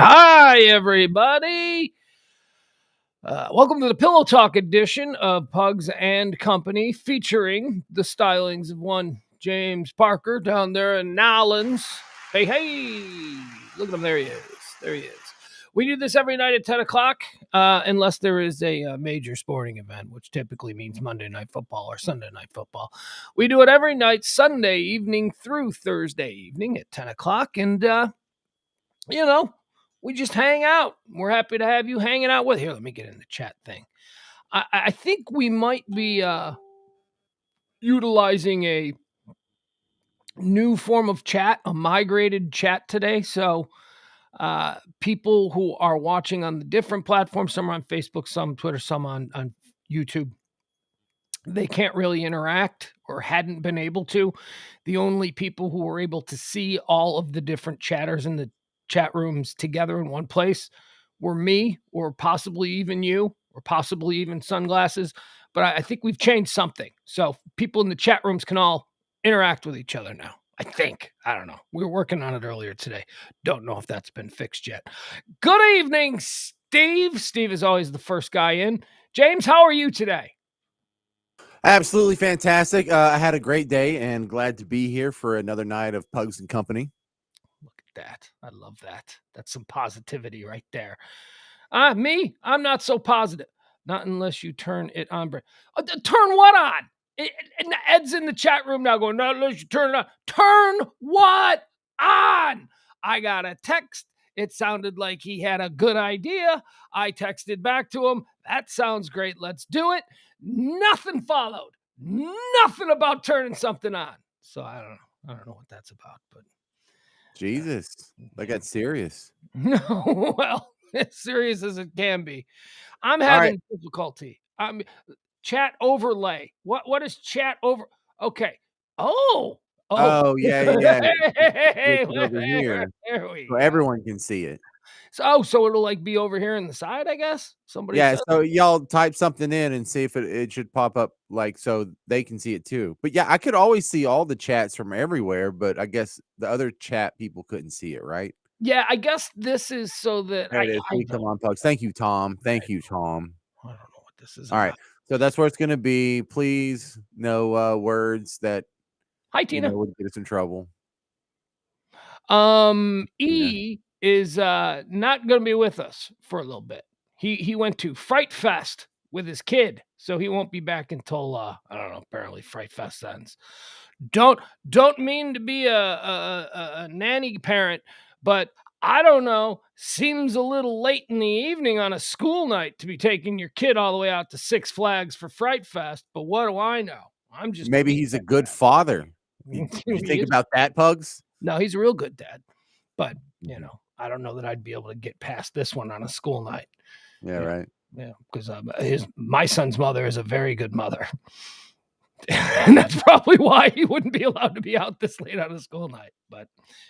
Hi, everybody. Welcome to the Pillow Talk edition of Pugs and Company, featuring the stylings of one James Parker down there in Nowlands. Hey, look at him. There he is. We do this every night at 10 o'clock, unless there is a major sporting event, which typically means Monday Night Football or Sunday Night Football. We do it every night, Sunday evening through Thursday evening at 10 o'clock, and we just hang out. We're happy to have you hanging out with. Here, let me get in the chat thing. I think we might be utilizing a new form of chat, a migrated chat today. So people who are watching on the different platforms, some are on Facebook, some Twitter, some on YouTube, they can't really interact or hadn't been able to. The only people who were able to see all of the different chatters in the chat rooms together in one place were me, or possibly even you, or possibly even Sunglasses. But I think we've changed something. So people in the chat rooms can all interact with each other now. I think. I don't know. We were working on it earlier today. Don't know if that's been fixed yet. Good evening, Steve. Steve is always the first guy in. James, how are you today? Absolutely fantastic. I had a great day and glad to be here for another night of Pugs and Company. Look at that. I love that. That's some positivity right there. Me, I'm not so positive. Not unless you turn it on. Turn what on? And Ed's in the chat room now going, not unless you turn it on. Turn what on? I got a text. It sounded like he had a good idea. I texted back to him. That sounds great. Let's do it. Nothing followed. Nothing about turning something on. So I don't know. I don't know what that's about, but Jesus, that got serious. no, well, as serious as it can be. I'm having difficulty. Chat overlay. What is chat over? Okay. Oh, yeah. Hey, Switch it over here there we so go. everyone can see it. So it'll like be over here in the side, I guess. Somebody Yeah, said. so y'all type something in and see if it should pop up like so they can see it too. But yeah, I could always see all the chats from everywhere, but I guess the other chat people couldn't see it, right? Yeah, I guess this is so that There it is. We come on, Pugs. Thank you, Tom. Thank you, Tom. I don't know what this is All about. right. So that's where it's going to be. Please, no words that Hi, Tina. would get us in trouble. E is not going to be with us for a little bit. He went to Fright Fest with his kid, so he won't be back until I don't know. Apparently, Fright Fest ends. Don't mean to be a nanny parent, but I don't know. Seems a little late in the evening on a school night to be taking your kid all the way out to Six Flags for Fright Fest. But what do I know? I'm just maybe he's a good father. Did you think about that, Pugs? No, he's a real good dad. But, I don't know that I'd be able to get past this one on a school night. Yeah, right. Yeah, because my son's mother is a very good mother. And that's probably why he wouldn't be allowed to be out this late on a school night. But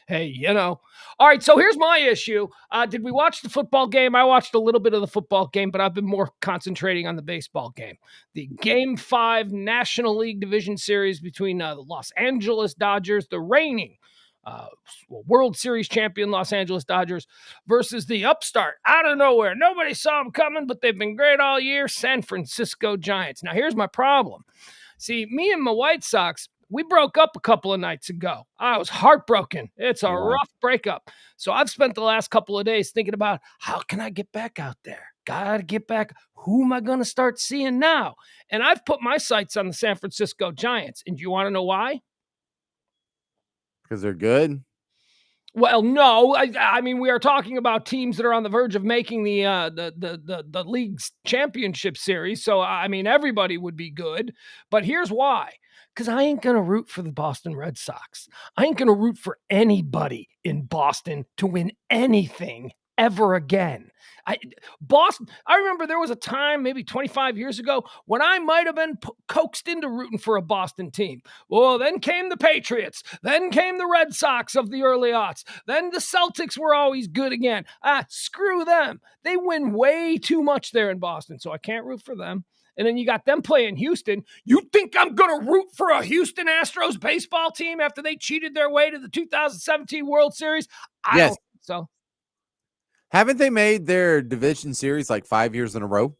hey, All right, so here's my issue. Did we watch the football game? I watched a little bit of the football game, but I've been more concentrating on the baseball game. The Game 5 National League Division Series between the Los Angeles Dodgers, the reigning World Series champion Los Angeles Dodgers, versus the upstart out of nowhere. Nobody saw them coming, but they've been great all year, San Francisco Giants. Now, here's my problem. See, me and my White Sox, we broke up a couple of nights ago. I was heartbroken. It's a rough breakup. So I've spent the last couple of days thinking about how can I get back out there? Gotta get back. Who am I going to start seeing now? And I've put my sights on the San Francisco Giants. And do you want to know why? Because they're good. Well, no. I mean, we are talking about teams that are on the verge of making the league's championship series. So, I mean, everybody would be good. But here's why. Because I ain't going to root for the Boston Red Sox. I ain't going to root for anybody in Boston to win anything ever again. Boston, I remember there was a time maybe 25 years ago when I might have been coaxed into rooting for a Boston team. Well, then came the Patriots. Then came the Red Sox of the early aughts. Then the Celtics were always good again. Screw them. They win way too much there in Boston, so I can't root for them. And then you got them playing Houston. You think I'm going to root for a Houston Astros baseball team after they cheated their way to the 2017 World Series? I don't think so. Haven't they made their division series like 5 years in a row?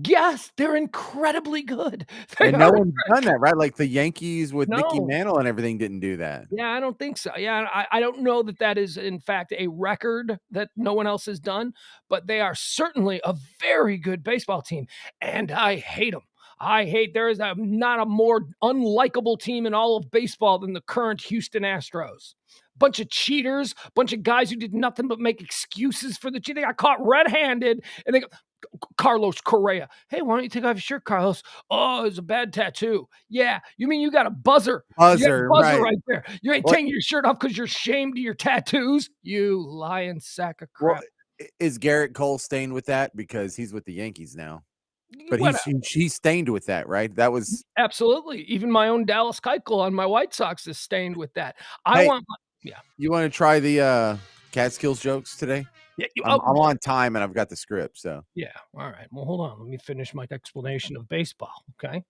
Yes, they're incredibly good. They And no are one's done that, right? Like the Yankees with Mickey no. Mantle and everything didn't do that. Yeah, I don't think so. Yeah, I don't know that that is, in fact, a record that no one else has done, but they are certainly a very good baseball team, and I hate them. I hate there is not a more unlikable team in all of baseball than the current Houston Astros. Bunch of cheaters, bunch of guys who did nothing but make excuses for the cheat. They got caught red-handed, and they go, Carlos Correa. Hey, why don't you take off your shirt, Carlos? Oh, it's a bad tattoo. Yeah, you mean you got a buzzer? You got a Buzzer, buzzer right. right there. You ain't What taking your shirt off because you're ashamed of your tattoos. You lying sack of well, crap. is Garrett Cole stained with that? Because he's with the Yankees now. But What? he's stained with that, right? That was Absolutely. Even my own Dallas Keuchel on my White Sox is stained with that. I hey, want my, yeah. you wanna try the, Catskills jokes today? Yeah. I'm on time and I've got the script, so Yeah. All right. Well, hold on. Let me finish my explanation of baseball. Okay.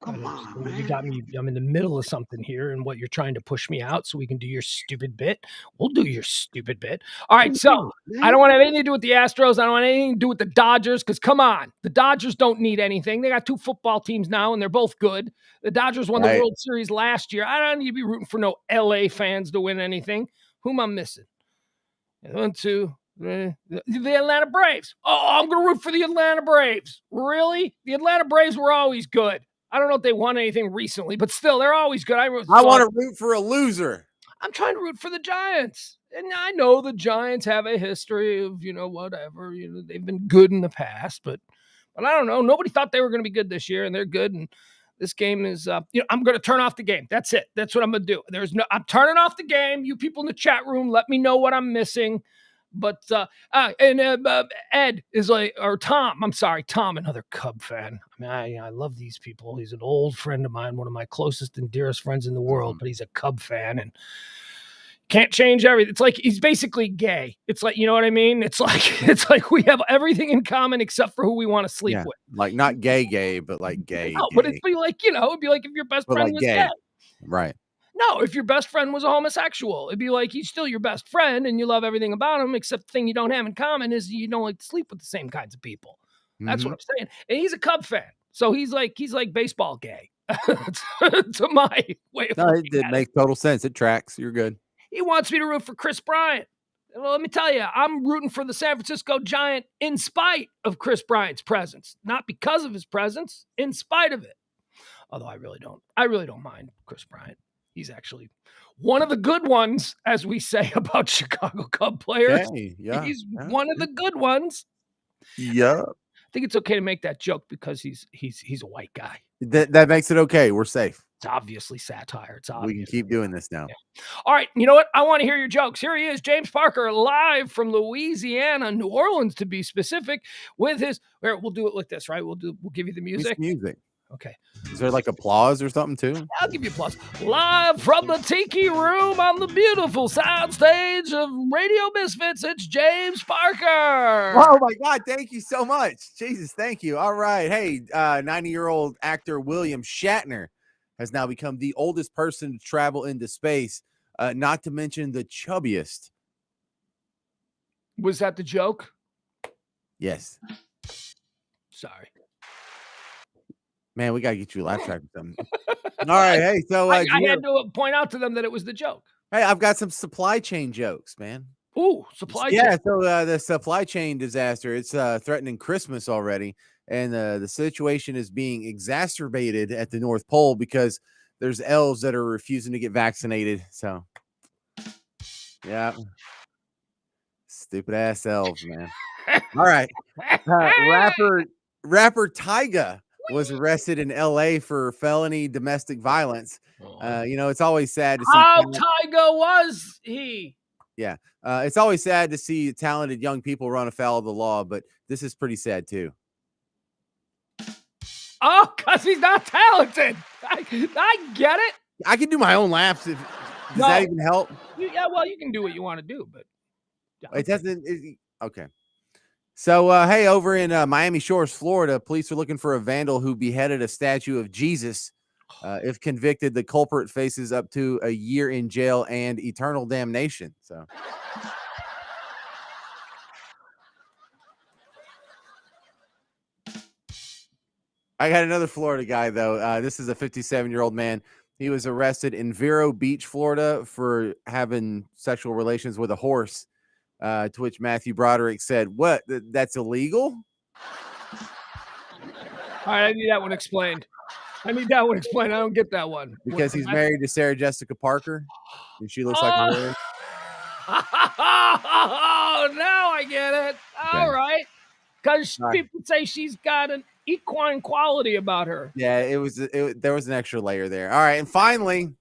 Come on, You man. got me. I'm in the middle of something here, and what you're trying to push me out so we can do your stupid bit. We'll do your stupid bit. All right. Come So on, I don't man. want to have anything to do with the Astros. I don't want anything to do with the Dodgers because come on, the Dodgers don't need anything. They got two football teams now, and they're both good. The Dodgers won the right. World Series last year. I don't need to be rooting for no LA fans to win anything. Who am I missing? 1, 2, the Atlanta Braves. Oh, I'm going to root for the Atlanta Braves. Really? The Atlanta Braves were always good. I don't know if they won anything recently, but still, they're always good. I wanna root for a loser. I'm trying to root for the Giants. And I know the Giants have a history of, whatever. They've been good in the past, but I don't know. Nobody thought they were going to be good this year, and they're good. And this game is, I'm going to turn off the game. That's it. That's what I'm going to do. I'm turning off the game. You people in the chat room, let me know what I'm missing. But Ed is like, or Tom. I'm sorry, Tom, another Cub fan. I mean, I love these people. He's an old friend of mine, one of my closest and dearest friends in the world. But he's a Cub fan and can't change everything. It's like he's basically gay. It's like, you know what I mean? It's like we have everything in common except for who we want to sleep Yeah, with. like not gay, but like gay, No, but it'd gay, be like, it'd be like if your best but friend like was gay. gay. Right. No, if your best friend was a homosexual, it'd be like he's still your best friend and you love everything about him, except the thing you don't have in common is you don't like to sleep with the same kinds of people. That's what Mhm. I'm saying. And he's a Cub fan. So he's like baseball gay. To my way of No, looking it at it. makes total sense. It tracks. You're good. He wants me to root for Chris Bryant. Well, let me tell you, I'm rooting for the San Francisco Giant in spite of Chris Bryant's presence, not because of his presence, in spite of it. Although I really don't mind Chris Bryant. He's actually one of the good ones, as we say about Chicago Cub players. Okay, yeah, He's yeah, one of the good ones. yeah. I think it's okay to make that joke because he's a white guy. That makes it okay. We're safe. It's obviously satire. It's We can obvious. keep doing this now. Yeah. All right, you know what? I want to hear your jokes. Here he is, James Parker, live from Louisiana, New Orleans, to be specific, with his. We'll do it like this, right? We'll give you the Give me some music. music. Okay. Is there like applause or something too? I'll give you applause. Live from the Tiki Room on the beautiful soundstage of Radio Misfits, it's James Parker. Oh my God! Thank you so much, Jesus. Thank you. All right, hey, 90-year-old actor William Shatner has now become the oldest person to travel into space. Not to mention the chubbiest. Was that the joke? Yes, Sorry. man, we gotta get you a laugh track or something. All right, hey, so I had to point out to them that it was the joke. hey, I've got some supply chain jokes, man. Ooh, supply chain. Yeah, so the supply chain disaster, it's threatening Christmas already, and the situation is being exacerbated at the North Pole because there's elves that are refusing to get vaccinated. So, yeah, stupid ass elves, man. All right, rapper Tyga was arrested in L.A. for felony domestic violence. It's always sad to see. How Tyga was he? Yeah. It's always sad to see talented young people run afoul of the law, but this is pretty sad too. Oh, because he's not talented. I get it. I can do my own laughs. Does that even help? Yeah, well, you can do what you want to do, but It doesn't. Okay. So, hey, over in Miami Shores, Florida, police are looking for a vandal who beheaded a statue of Jesus. If convicted, the culprit faces up to a year in jail and eternal damnation. So, I got another Florida guy, though. This is a 57-year-old man. He was arrested in Vero Beach, Florida, for having sexual relations with a horse. To which Matthew Broderick said, "What? That's illegal?" All right, I need that one explained. I don't get that one. Because he's married to Sarah Jessica Parker, and she looks like a horse. Oh, now I get it. Okay. All right. Because All right. people say she's got an equine quality about her. Yeah, there was an extra layer there. All right, and finally,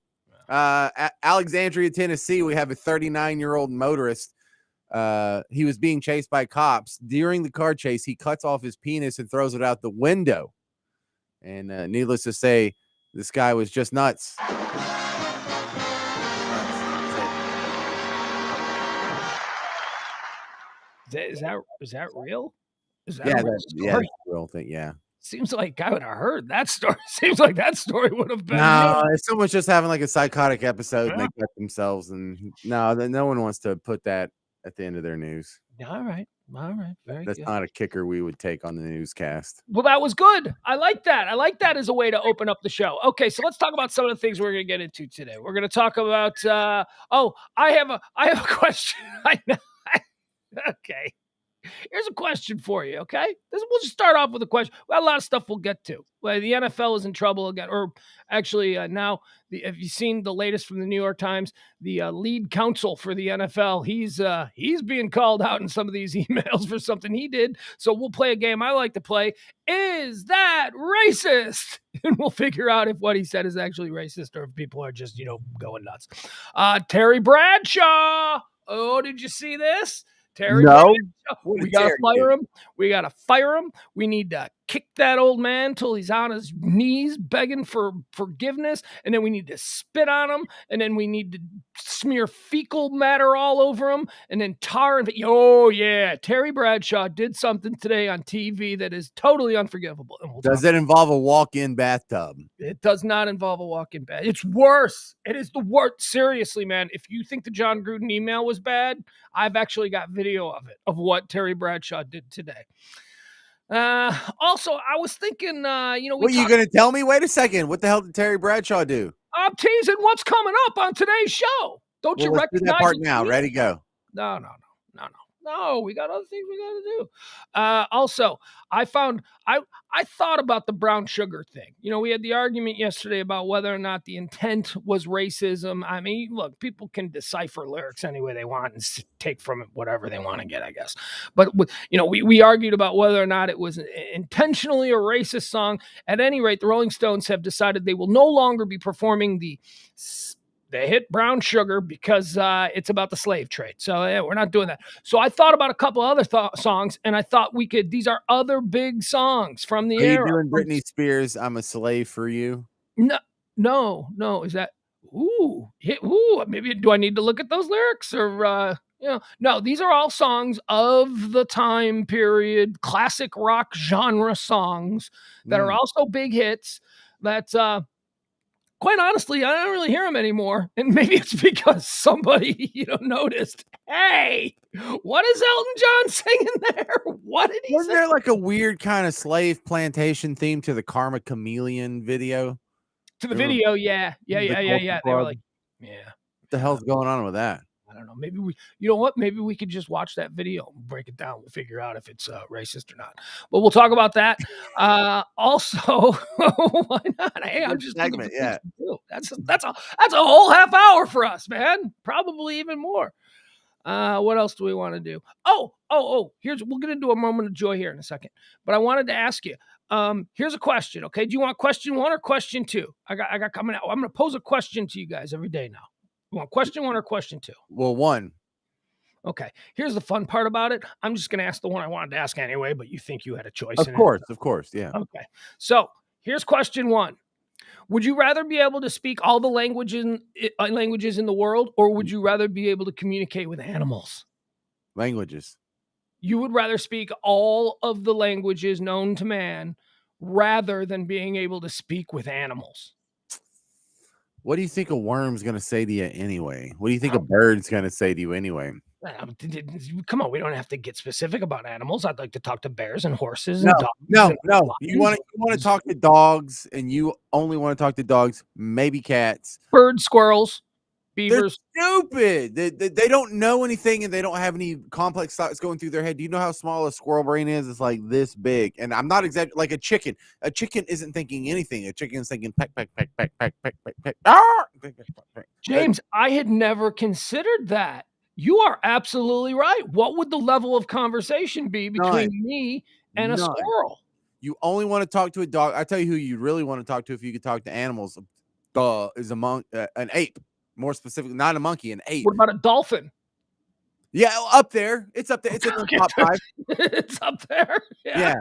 Alexandria, Tennessee, we have a 39-year-old motorist. He was being chased by cops. During the car chase, he cuts off his penis and throws it out the window. And needless to say, this guy was just nuts. Is that real? Is that Yeah, a real yeah, story? real thing. Yeah. Seems like I would have heard that story. Seems like that story would have been. No, if someone's just having like a psychotic episode and Yeah. they cut themselves, and no one wants to put that at the end of their news. All right. Very That's good. not a kicker we would take on the newscast. Well, that was good. I like that. I like that as a way to open up the show. Okay, so let's talk about some of the things we're going to get into today. We're going to talk about. I have a question. I know. Okay. Here's a question for you, okay? We'll just start off with a question. Well, a lot of stuff we'll get to. Well, the NFL is in trouble again, or actually now, have you seen the latest from the New York Times? The lead counsel for the NFL, he's being called out in some of these emails for something he did. So we'll play a game I like to play. Is that racist? And we'll figure out if what he said is actually racist or if people are just, going nuts. Terry Bradshaw. Oh, did you see this? Terry Bradshaw. We got to fire him. We got to fire him. We need to kick that old man till he's on his knees begging for forgiveness. And then we need to spit on him. And then we need to smear fecal matter all over him. And then tar him. Oh, yeah. Terry Bradshaw did something today on TV that is totally unforgivable. And Does it involve a walk-in bathtub? It does not involve a walk-in bathtub. It's worse. It is the worst. Seriously, man. If you think the John Gruden email was bad, I've actually got video of it, of what Terry Bradshaw did today. Also, I was thinking, what are you going to tell me? Wait a second. What the hell did Terry Bradshaw do? I'm teasing what's coming up on today's show. Don't you recognize that part now? Ready, go. No, we got other things we got to do. Also, I thought about the brown sugar thing. We had the argument yesterday about whether or not the intent was racism. I mean, look, people can decipher lyrics any way they want and take from it whatever they want to get, I guess. But, we argued about whether or not it was intentionally a racist song. At any rate, the Rolling Stones have decided they will no longer be performing the hit Brown Sugar because it's about the slave trade. So we're not doing that. So I thought about a couple other songs, and I thought these are other big songs from the era. Are you doing Britney Spears, I'm a Slave for You? No. Is that, maybe do I need to look at those lyrics or, no, these are all songs of the time period, classic rock genre songs that are also big hits. That's, quite honestly, I don't really hear them anymore. And maybe it's because somebody, noticed, hey, what is Elton John singing there? What did he say? Wasn't there like a weird kind of slave plantation theme to the Karma Chameleon video? To the video, yeah. They were like, yeah. What the hell's going on with that? I don't know. Maybe maybe we could just watch that video and break it down. We'll figure out if it's racist or not. But we'll talk about that. Also, why not? Hey, I'm just segment, yeah. That's a whole half hour for us, man. Probably even more. What else do we want to do? We'll get into a moment of joy here in a second. But I wanted to ask you. Here's a question. Okay, do you want question 1 or question 2? I got coming out. I'm going to pose a question to you guys every day now. You want question 1 or question 2? Well, 1. Okay. Here's the fun part about it. I'm just going to ask the one I wanted to ask anyway, but you think you had a choice. Of course. Yeah. Okay. So here's question 1. Would you rather be able to speak all the languages in the world, or would you rather be able to communicate with animals? Languages. You would rather speak all of the languages known to man rather than being able to speak with animals. What do you think a worm's gonna say to you anyway? What do you think a bird's gonna say to you anyway? Come on, we don't have to get specific about animals. I'd like to talk to bears and horses No, and dogs no, and no. lions, You wanna talk to dogs, and you only wanna talk to dogs, maybe cats. birds, squirrels, They're beavers. stupid. They don't know anything, and they don't have any complex thoughts going through their head. Do you know how small a squirrel brain is? It's like this big. And I'm not exactly like a chicken. A chicken isn't thinking anything. A chicken is thinking peck, peck, peck, peck, peck, peck, peck, peck. Ah! Peck, peck, peck, peck. James, I had never considered that. You are absolutely right. What would the level of conversation be between None. me and a None. squirrel? You only want to talk to a dog. I tell you who you really want to talk to if you could talk to animals. Is an ape, more specifically, not a monkey, an ape. What about a dolphin? Yeah, up there. It's up there. It's in the top 5. It's up there. Yeah.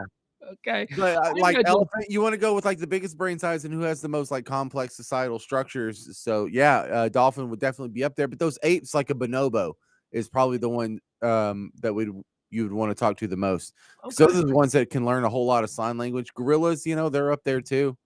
Okay. But like elephant, you want to go with like the biggest brain size and who has the most like complex societal structures. So yeah, dolphin would definitely be up there. But those apes, like a bonobo, is probably the one that you would want to talk to the most. Okay. So those are the ones that can learn a whole lot of sign language. Gorillas, you know, they're up there too.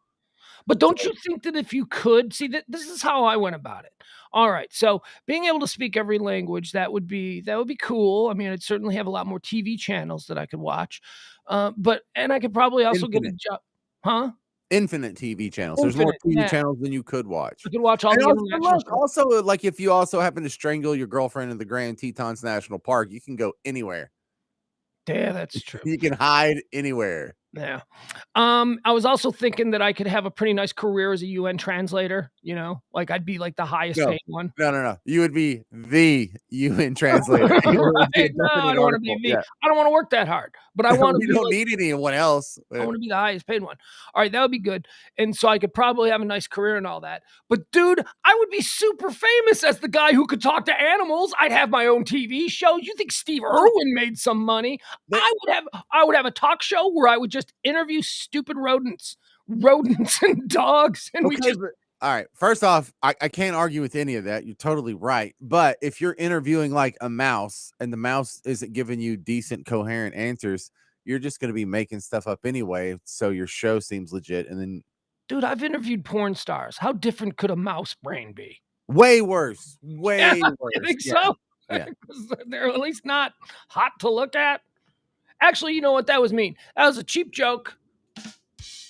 But don't you think that if you could see that this is how I went about it. All right. So being able to speak every language, that would be cool. I mean, I'd certainly have a lot more TV channels that I could watch. And I could probably also get a job. Huh? Infinite TV channels. There's more TV channels than you could watch. I could watch all the international stuff. Also, like if you also happen to strangle your girlfriend in the Grand Tetons National Park, you can go anywhere. Yeah, that's true. You can hide anywhere. Yeah. I was also thinking that I could have a pretty nice career as a UN translator, you know? Like, I'd be, like, the highest paid one. No. You would be the UN translator. Right? No, I don't wanna be the I don't wanna work that hard, but I wanna be You don't need anyone else. I wanna be the highest paid one. Alright, that would be good, and so I could probably have a nice career and all that, but dude, I would be super famous as the guy who could talk to animals. I'd have my own TV show. You think Steve Irwin made some money? I would have a talk show where I would just interview stupid rodents and dogs, and we just all right. First off, I can't argue with any of that. You're totally right. But if you're interviewing like a mouse and the mouse isn't giving you decent, coherent answers, you're just going to be making stuff up anyway. So your show seems legit. And then, dude, I've interviewed porn stars. How different could a mouse brain be? Way worse. Way worse. You think so? Yeah. They're at least not hot to look at. Actually, you know what? That was mean. That was a cheap joke.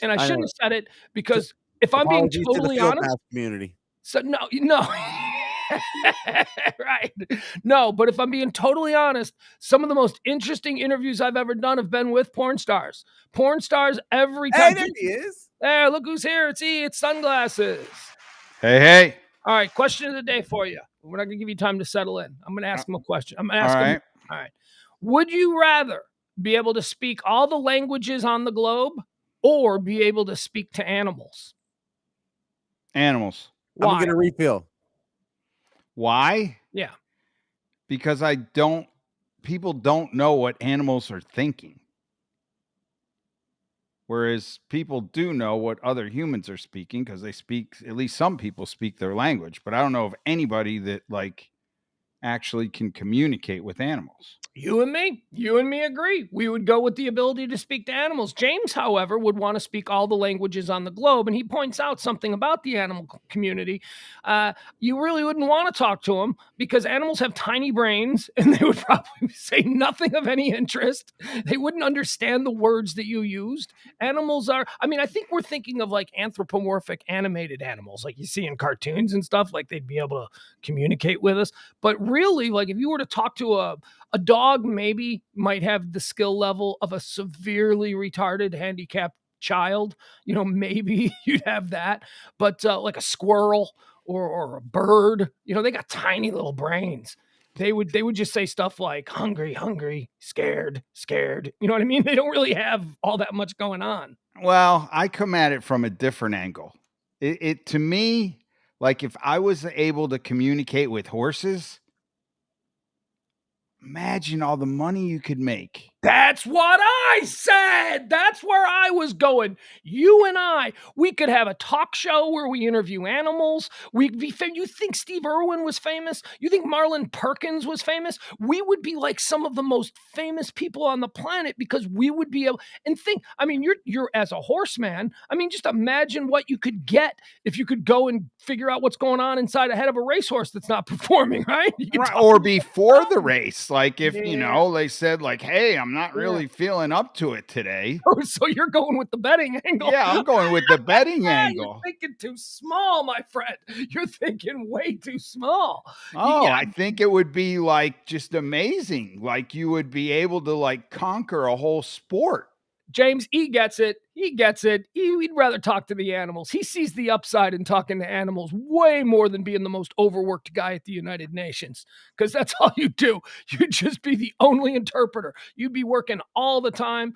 And I shouldn't have said it because if I'm being totally honest, community. So no, right. No, but if I'm being totally honest, some of the most interesting interviews I've ever done have been with porn stars. Porn stars every time. Hey, there he is. There, look who's here. It's sunglasses. Hey. All right, question of the day for you. We're not gonna give you time to settle in. I'm gonna ask him a question. I'm gonna ask him. All right. Would you rather be able to speak all the languages on the globe or be able to speak to animals? Animals. Why? I'm gonna get a refill. Why? Yeah. Because people don't know what animals are thinking. Whereas people do know what other humans are speaking because they speak, at least some people speak their language, but I don't know of anybody that like actually can communicate with animals. You and me agree. We would go with the ability to speak to animals. James, however, would want to speak all the languages on the globe. And he points out something about the animal community. You really wouldn't want to talk to them because animals have tiny brains and they would probably say nothing of any interest. They wouldn't understand the words that you used. Animals are, I think we're thinking of like anthropomorphic animated animals like you see in cartoons and stuff, like they'd be able to communicate with us. But really, like if you were to talk to a dog, maybe might have the skill level of a severely retarded, handicapped child. You know, maybe you'd have that. But like a squirrel or a bird, you know, they got tiny little brains. They would just say stuff like hungry, hungry, scared, scared. You know what I mean? They don't really have all that much going on. Well, I come at it from a different angle. It to me, like if I was able to communicate with horses, imagine all the money you could make. That's what I said. That's where I was going. You and I, we could have a talk show where we interview animals. We'd be you think Steve Irwin was famous? You think Marlon Perkins was famous? We would be like some of the most famous people on the planet because we would be able and think, I mean, you're as a horseman. I mean, just imagine what you could get if you could go and figure out what's going on inside a head of a racehorse that's not performing, right? Right. Or before the race, like if they said like, hey, I'm not really feeling up to it today. Oh, so you're going with the betting angle? Yeah, I'm going with the betting angle. You're thinking too small, my friend. You're thinking way too small. Oh, I think it would be like just amazing. Like you would be able to like conquer a whole sport. James, he gets it. He gets it. He'd rather talk to the animals. He sees the upside in talking to animals way more than being the most overworked guy at the United Nations, because that's all you do. You'd just be the only interpreter. You'd be working all the time.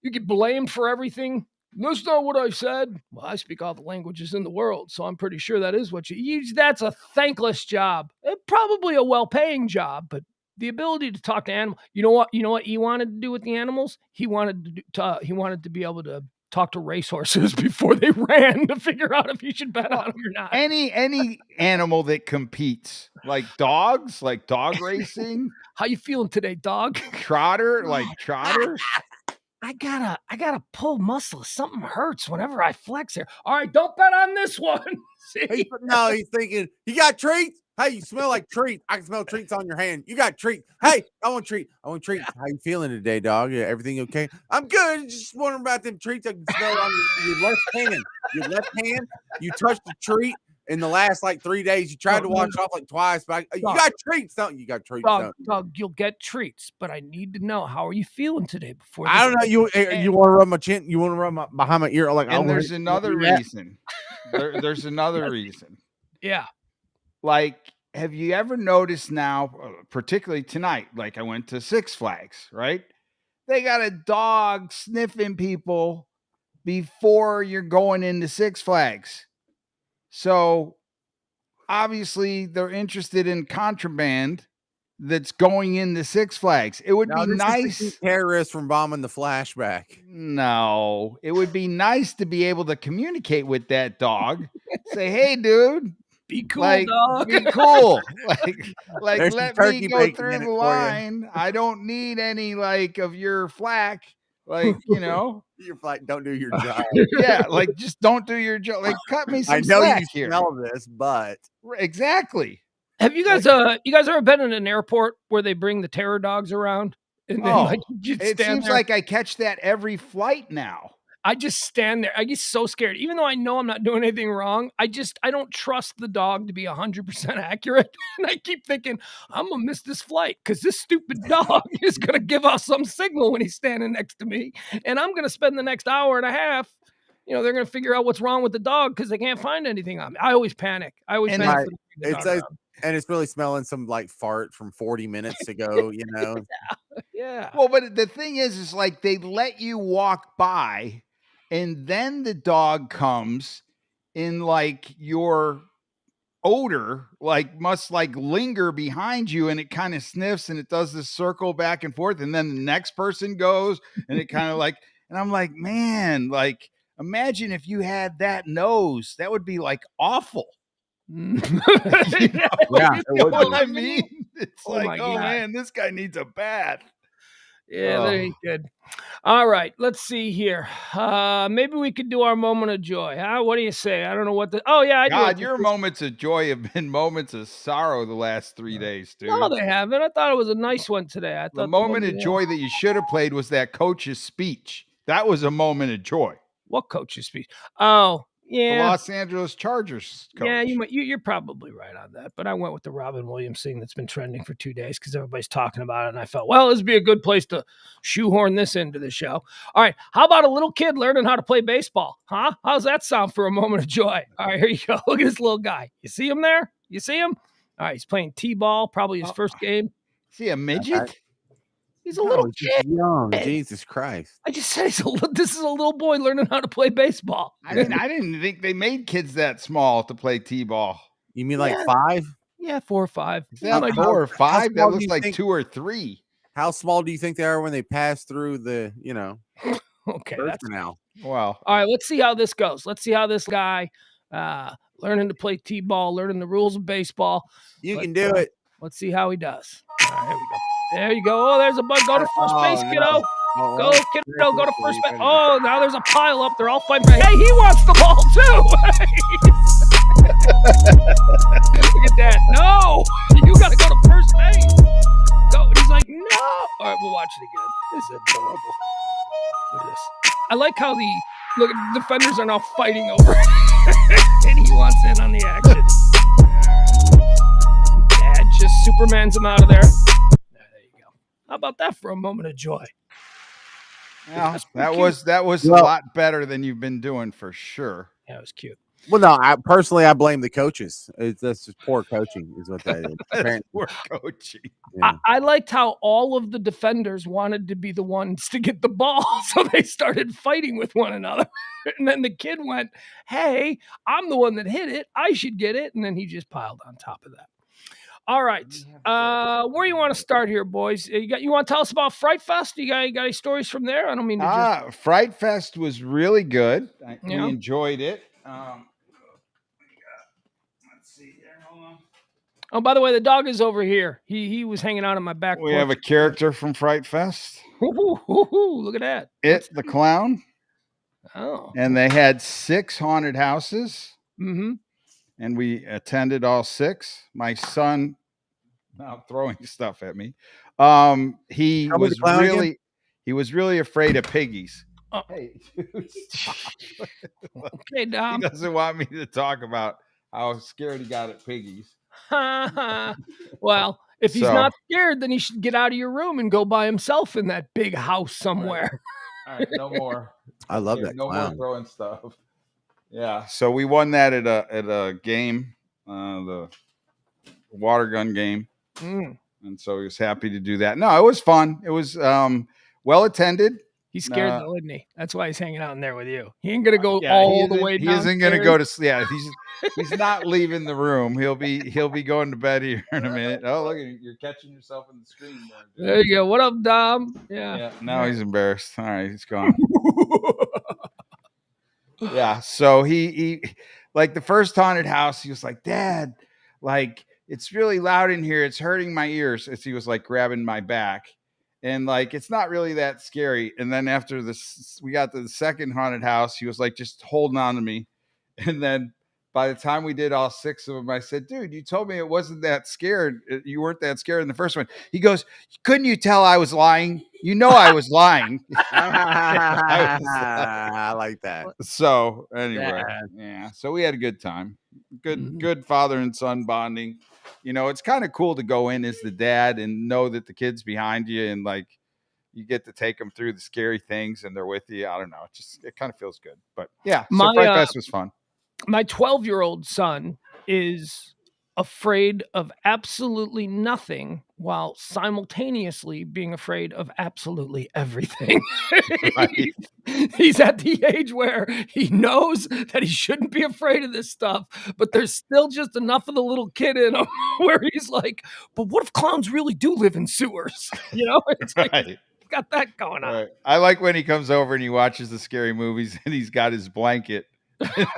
You get blamed for everything. That's not what I said. Well, I speak all the languages in the world, so I'm pretty sure that is what you use. That's a thankless job. Probably a well-paying job, but the ability to talk to animals. You know what he wanted to do with the animals? He wanted to be able to talk to racehorses before they ran to figure out if you should bet on them or not. Any animal that competes, like dogs, like dog racing. How you feeling today, dog? Trotter, like trotter. I gotta pull muscle. Something hurts whenever I flex here. All right, don't bet on this one. He's thinking, you got treats? Hey, you smell like treats. I can smell treats on your hand. You got treats. Hey, I want treats. How you feeling today, dog? Yeah, everything okay? I'm good. Just wondering about them treats I can smell on your left hand. Your left hand, you touched the treat in the last like 3 days. You tried to wash it off like twice, but you got treats, don't you? You got treats, dog, you'll get treats, but I need to know, how are you feeling today before I don't know. You want to rub my chin? You want to rub behind my ear? Like, and there's another reason. There's another reason. Yeah. Like, have you ever noticed now, particularly tonight, like I went to Six Flags, right? They got a dog sniffing people before you're going into Six Flags. So obviously they're interested in contraband that's going into Six Flags. It would be nice. Terrorists from bombing the flashback. No, it would be nice to be able to communicate with that dog. Say, hey, dude. Be cool, dog. Be cool. Like let me go through the line. I don't need any like of your flack. Like, your flack. Don't do your job. Yeah, like just don't do your job. Like cut me some I know slack you here. Smell this, but exactly. Have you guys ever been in an airport where they bring the terror dogs around? And then, it seems like I catch that every flight now. I just stand there. I get so scared. Even though I know I'm not doing anything wrong, I don't trust the dog to be 100% accurate. And I keep thinking, I'm going to miss this flight because this stupid dog is going to give us some signal when he's standing next to me. And I'm going to spend the next hour and a half, they're going to figure out what's wrong with the dog because they can't find anything on me. I always panic. Panic. And it's really smelling some like fart from 40 minutes ago, Yeah. Well, but the thing is like they let you walk by. And then the dog comes in like your odor, like must like linger behind you, and it kind of sniffs and it does this circle back and forth. And then the next person goes and it kind of like, and I'm like, man, like imagine if you had that nose, that would be like awful. It would what I mean? It's like, oh man, this guy needs a bath. Yeah, that ain't good. All right, let's see here. Maybe we could do our moment of joy. Huh? What do you say? I don't know what the. Oh yeah, God, your moments of joy have been moments of sorrow the last 3 days, dude. No, they haven't. I thought it was a nice one today. I thought the moment of joy that you should have played was that coach's speech. That was a moment of joy. What coach's speech? Oh. Yeah, the Los Angeles Chargers coach. Yeah, you're probably right on that. But I went with the Robin Williams thing that's been trending for 2 days because everybody's talking about it. And I felt, well, this would be a good place to shoehorn this into the show. All right, how about a little kid learning how to play baseball? Huh? How's that sound for a moment of joy? All right, here you go. Look at this little guy. You see him there? You see him? All right, he's playing T-ball, probably his first game. Is he a midget? He's a little kid. Young. Jesus Christ. I just said this is a little boy learning how to play baseball. I didn't think they made kids that small to play T-ball. You mean like 5? Yeah, 4 or 5. Is that 4 or 5? That looks like 2 or 3. How small do you think they are when they pass through the, Okay, birth that's canal? Wow. all right. Let's see how this goes. Let's see how this guy learning to play t-ball, learning the rules of baseball. You can do it. Let's see how he does. All right, here we go. There you go. Oh, there's a bug. Go to first base, no. kiddo. Oh, Go, well, kiddo. Go to first base. right Oh, now there's a pile up. They're all fighting. Hey, he wants the ball too. Look at that. No, you got to go to first base. Go. He's like, no. All right, we'll watch it again. This is adorable. Look at this. I like how the defenders are now fighting over it. And he wants in on the action. Dad just Supermans him out of there. There you go. How about that for a moment of joy? Yeah, That's that cute. was a lot better than you've been doing for sure. Yeah, it was cute. Well, no, I blame the coaches. That's just poor coaching, is what that is. That's poor coaching. Yeah. I liked how all of the defenders wanted to be the ones to get the ball, so they started fighting with one another. And then the kid went, "Hey, I'm the one that hit it. I should get it." And then he just piled on top of that. All right, where you want to start here, boys? You want to tell us about Fright Fest? You got any stories from there? I don't mean to just. Fright Fest was really good. We Yeah. enjoyed it. Let's see here. Hold on. Oh, by the way, the dog is over here. He was hanging out on my back. We porch. have a character from Fright Fest. Look at that. It the clown. Oh. And they had 6 haunted houses. Mm-hmm. And we attended all 6. My son, now throwing stuff at me. He was really afraid of piggies. Oh. Hey, dude, stop. Okay, Dom. He doesn't want me to talk about how scared he got at piggies. Well, if he's not scared, then he should get out of your room and go by himself in that big house somewhere. All right, no more. I love that. No more throwing stuff. Yeah, so we won that at a game, the water gun game, and so he was happy to do that. No, it was fun. It was well attended. He's scared though, isn't he? That's why he's hanging out in there with you. He ain't gonna go the way down. He isn't gonna go to sleep. Yeah, he's not leaving the room. He'll be going to bed here in a minute. Oh, look, you're catching yourself in the screen there. There you go. What up, Dom? Yeah. Now he's embarrassed. All right, he's gone. Yeah. So he like the first haunted house, he was like, "Dad, like it's really loud in here. It's hurting my ears." As he was like grabbing my back. And like, it's not really that scary. And then after this, we got to the second haunted house. He was like, just holding on to me. And then by the time we did all 6 of them, I said, "Dude, you told me it wasn't that scared. You weren't that scared in the first one." He goes, "Couldn't you tell I was lying? You know, I was lying." I like that. So anyway, yeah. So we had a good time. Good father and son bonding. You know, it's kind of cool to go in as the dad and know that the kid's behind you and like you get to take them through the scary things and they're with you. I don't know. It kind of feels good. But yeah, so Fright Fest was fun. My 12-year-old son is afraid of absolutely nothing while simultaneously being afraid of absolutely everything. Right. He's at the age where he knows that he shouldn't be afraid of this stuff, but there's still just enough of the little kid in him where he's like, "But what if clowns really do live in sewers?" You know, it's like, got that going on. Right. I like when he comes over and he watches the scary movies and he's got his blanket.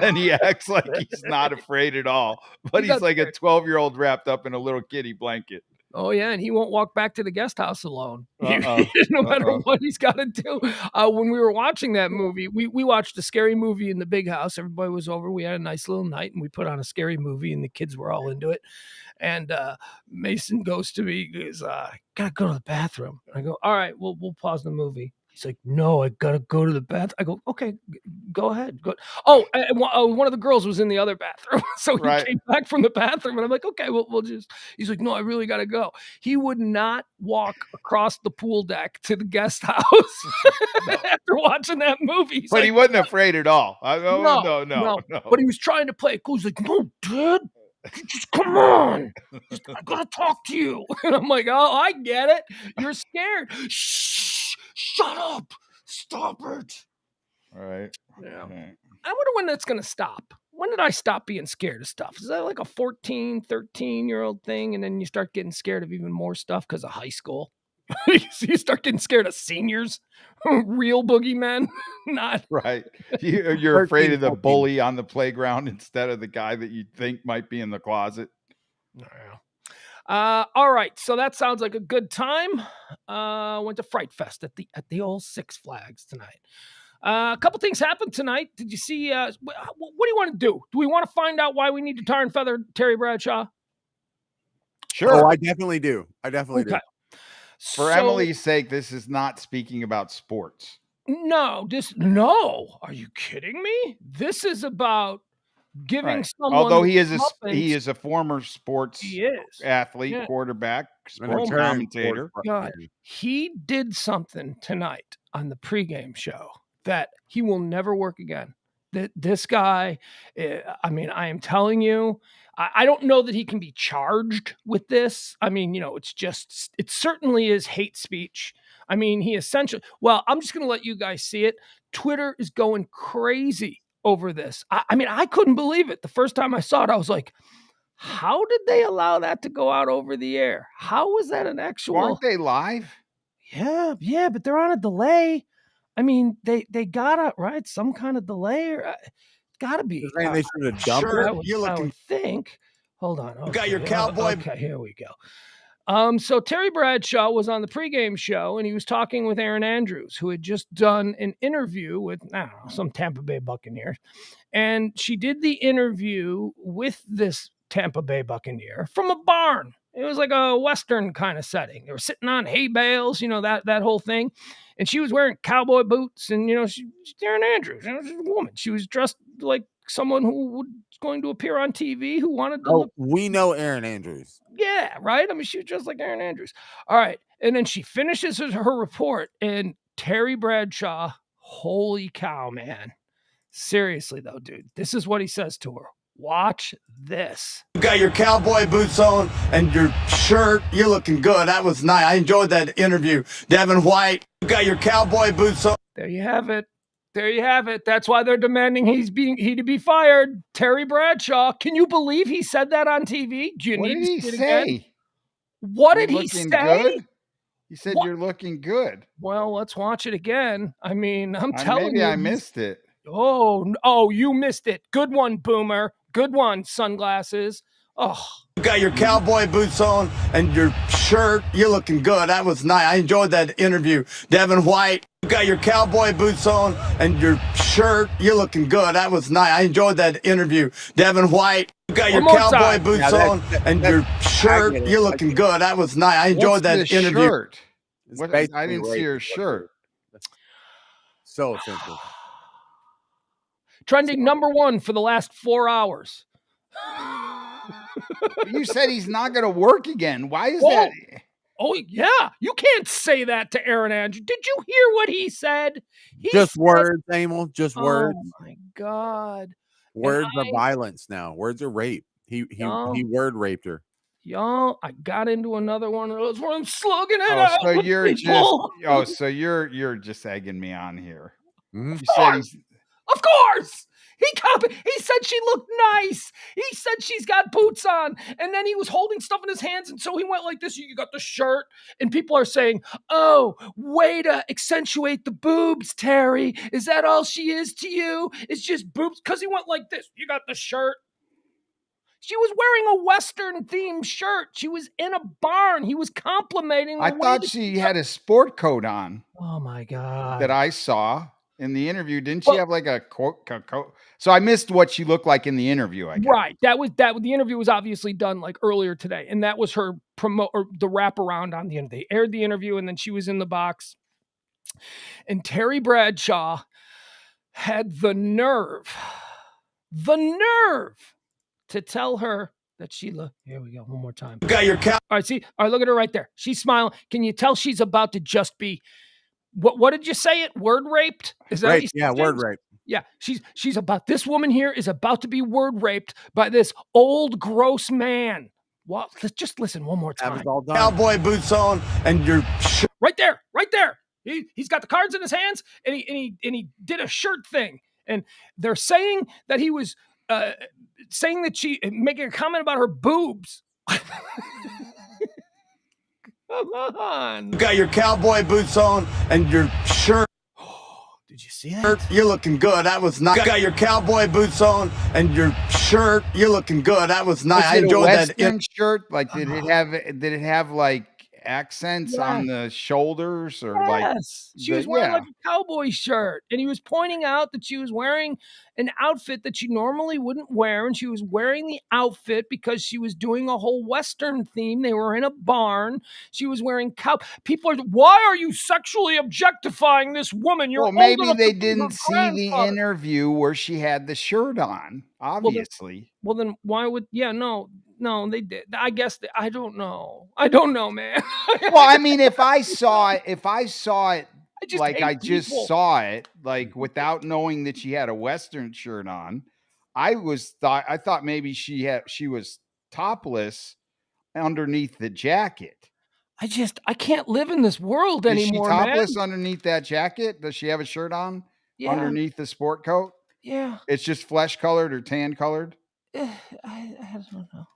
And he acts like he's not afraid at all, but he's like a 12-year-old wrapped up in a little kitty blanket. Oh yeah, and he won't walk back to the guest house alone. No matter what he's got to do. When we were watching that movie, we watched a scary movie in the big house. Everybody was over. We had a nice little night, and we put on a scary movie, and the kids were all into it. And Mason goes to me, goes, "Gotta go to the bathroom." I go, "All right, we'll pause the movie." He's like, "No, I gotta go to the bathroom." I go, "Okay, go ahead." Go. Oh, and one of the girls was in the other bathroom, so he came back from the bathroom, and I'm like, "Okay, we'll just." He's like, "No, I really gotta go." He would not walk across the pool deck to the guest house after watching that movie. But he wasn't afraid at all. No. But he was trying to play it cool. He's like, "No, Dad. Just come on. I gotta talk to you." And I'm like, "Oh, I get it. You're scared." Shh, shut up. Stop it. All right. Yeah. I wonder when that's going to stop. When did I stop being scared of stuff? Is that like a 14, 13-year-old thing? And then you start getting scared of even more stuff because of high school? You start getting scared of seniors, real boogeymen, not right. You're afraid of the bully on the playground instead of the guy that you think might be in the closet. All right, so that sounds like a good time. Went to Fright Fest at the old Six Flags tonight. A couple things happened tonight. Did you see? What do you want to do? Do we want to find out why we need to tar and feather Terry Bradshaw? Sure. Oh, I definitely do. Do. For Emily's sake, this is not speaking about sports. No. Are you kidding me? This is about giving someone. Although he is a former sports athlete, quarterback, sports commentator. God, he did something tonight on the pregame show that he will never work again. This guy, I mean, I am telling you, I don't know that he can be charged with this. I mean, it certainly is hate speech. I mean, I'm just going to let you guys see it. Twitter is going crazy over this. I mean, I couldn't believe it. The first time I saw it, I was like, how did they allow that to go out over the air? How was that an actual? Aren't they live? Yeah, but they're on a delay. I mean, they gotta some kind of delay, or gotta be. They should have dumped it. I would think. Hold on. Okay, you got your cowboy. Okay, here we go. So Terry Bradshaw was on the pregame show, and he was talking with Erin Andrews, who had just done an interview with, I don't know, some Tampa Bay Buccaneers. And she did the interview with this Tampa Bay Buccaneer from a barn. It was like a Western kind of setting. They were sitting on hay bales, that whole thing. And she was wearing cowboy boots, and, she's Erin Andrews. She's a woman. She was dressed like someone who was going to appear on TV, who wanted to look. We know Erin Andrews. Yeah, right? I mean, she was just like Erin Andrews. All right. And then she finishes her report, and Terry Bradshaw, holy cow, man. Seriously, though, dude, this is what he says to her. Watch this. You got your cowboy boots on and your shirt. You're looking good. That was nice. I enjoyed that interview. Devin White, you got your cowboy boots on. There you have it. That's why they're demanding he to be fired. Terry Bradshaw. Can you believe he said that on TV? Do you need to see it again? What did he say? Good? He said you're looking good. Well, let's watch it again. I mean, I'm telling you. Maybe I missed it. Oh, you missed it. Good one, Boomer. Good one, sunglasses. Oh. You got your cowboy boots on and your shirt. You're looking good. That was nice. I enjoyed that interview. Devin White, you got your cowboy boots on and your shirt. You're looking good. That was nice. I enjoyed that interview. Devin White, you got your cowboy boots on and your shirt. You're looking good. That was nice. I enjoyed that interview. Shirt? I didn't see her shirt. So offensive. Trending number 1 for the last 4 hours. You said he's not going to work again. Why is that? Oh, yeah. You can't say that to Erin Andrews. Did you hear what he said? Words, Emil. Just words. Oh, my God. Words are violence now. Words are rape. He word raped her. Y'all, I got into another one of those where I'm slugging it out. So you're just egging me on here. Mm-hmm. Of course. He said she looked nice. He said she's got boots on. And then he was holding stuff in his hands. And so he went like this. You got the shirt. And people are saying, oh, way to accentuate the boobs, Terry. Is that all she is to you? It's just boobs? Because he went like this. You got the shirt. She was wearing a Western-themed shirt. She was in a barn. He was complimenting her. I thought she had a sport coat on. Oh, my God. That I saw in the interview. Didn't she have like a coat? So I missed what she looked like in the interview, I guess. Right. The interview was obviously done like earlier today. And that was her the wraparound on the end. They aired the interview and then she was in the box. And Terry Bradshaw had the nerve to tell her that she looked. Here we go. One more time. You got your All right, see? All right, look at her right there. She's smiling. Can you tell she's about to just be, what did you say it? Word raped? Is that right? Yeah, word rape. Yeah, she's about, this woman here is about to be word raped by this old gross man. Well, let's just listen one more time. Cowboy boots on and your shirt. Right there. He's got the cards in his hands and he did a shirt thing. And they're saying that he was saying that she making a comment about her boobs. Come on. You got your cowboy boots on and your shirt. Did you see that? You're looking good. That was nice. Got your cowboy boots on and your shirt. You're looking good. That was nice. I enjoyed that. Western shirt. Like, did it have like accents on the shoulders or Yes. She was wearing like a cowboy shirt, and he was pointing out that she was wearing an outfit that she normally wouldn't wear, and she was wearing the outfit because she was doing a whole Western theme. They were in a barn. She was wearing people are, why are you sexually objectifying this woman? You're maybe they didn't see the interview where she had the shirt on, obviously. Well, then why would no, they did. I guess I don't know, man. Well, I mean, if I saw it I just saw it, like without knowing that she had a Western shirt on, I thought maybe she was topless underneath the jacket. I can't live in this world anymore, man. Is she topless underneath that jacket? Does she have a shirt on underneath the sport coat? Yeah. It's just flesh colored or tan colored? I don't know.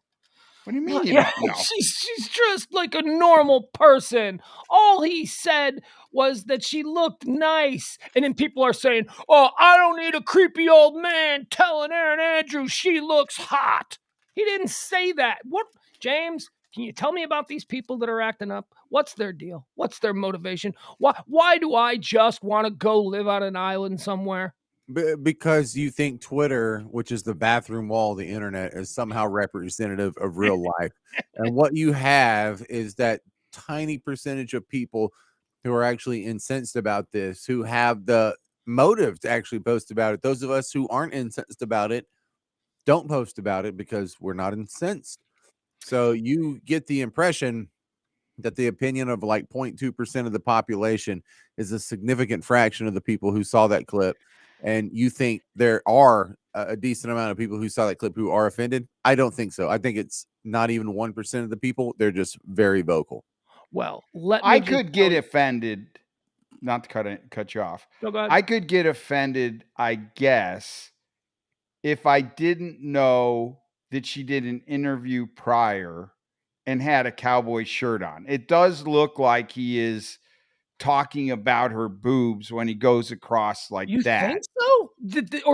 What do you mean you don't know? She's dressed like a normal person. All he said was that she looked nice. And then people are saying, oh, I don't need a creepy old man telling Aaron Andrews she looks hot. He didn't say that. What, James? Can you tell me about these people that are acting up? What's their deal? What's their motivation? Why do I just want to go live on an island somewhere? Because you think Twitter, which is the bathroom wall of the internet, is somehow representative of real life. And what you have is that tiny percentage of people who are actually incensed about this, who have the motive to actually post about it. Those of us who aren't incensed about it don't post about it because we're not incensed. So you get the impression that the opinion of like 0.2% of the population is a significant fraction of the people who saw that clip. And you think there are a decent amount of people who saw that clip who are offended? I don't think so. I think it's not even 1% of the people. They're just very vocal. Well, I could get offended, not to cut you off. No, go ahead. I could get offended, I guess, if I didn't know that she did an interview prior and had a cowboy shirt on. It does look like he is talking about her boobs when he goes across like you that. You think so?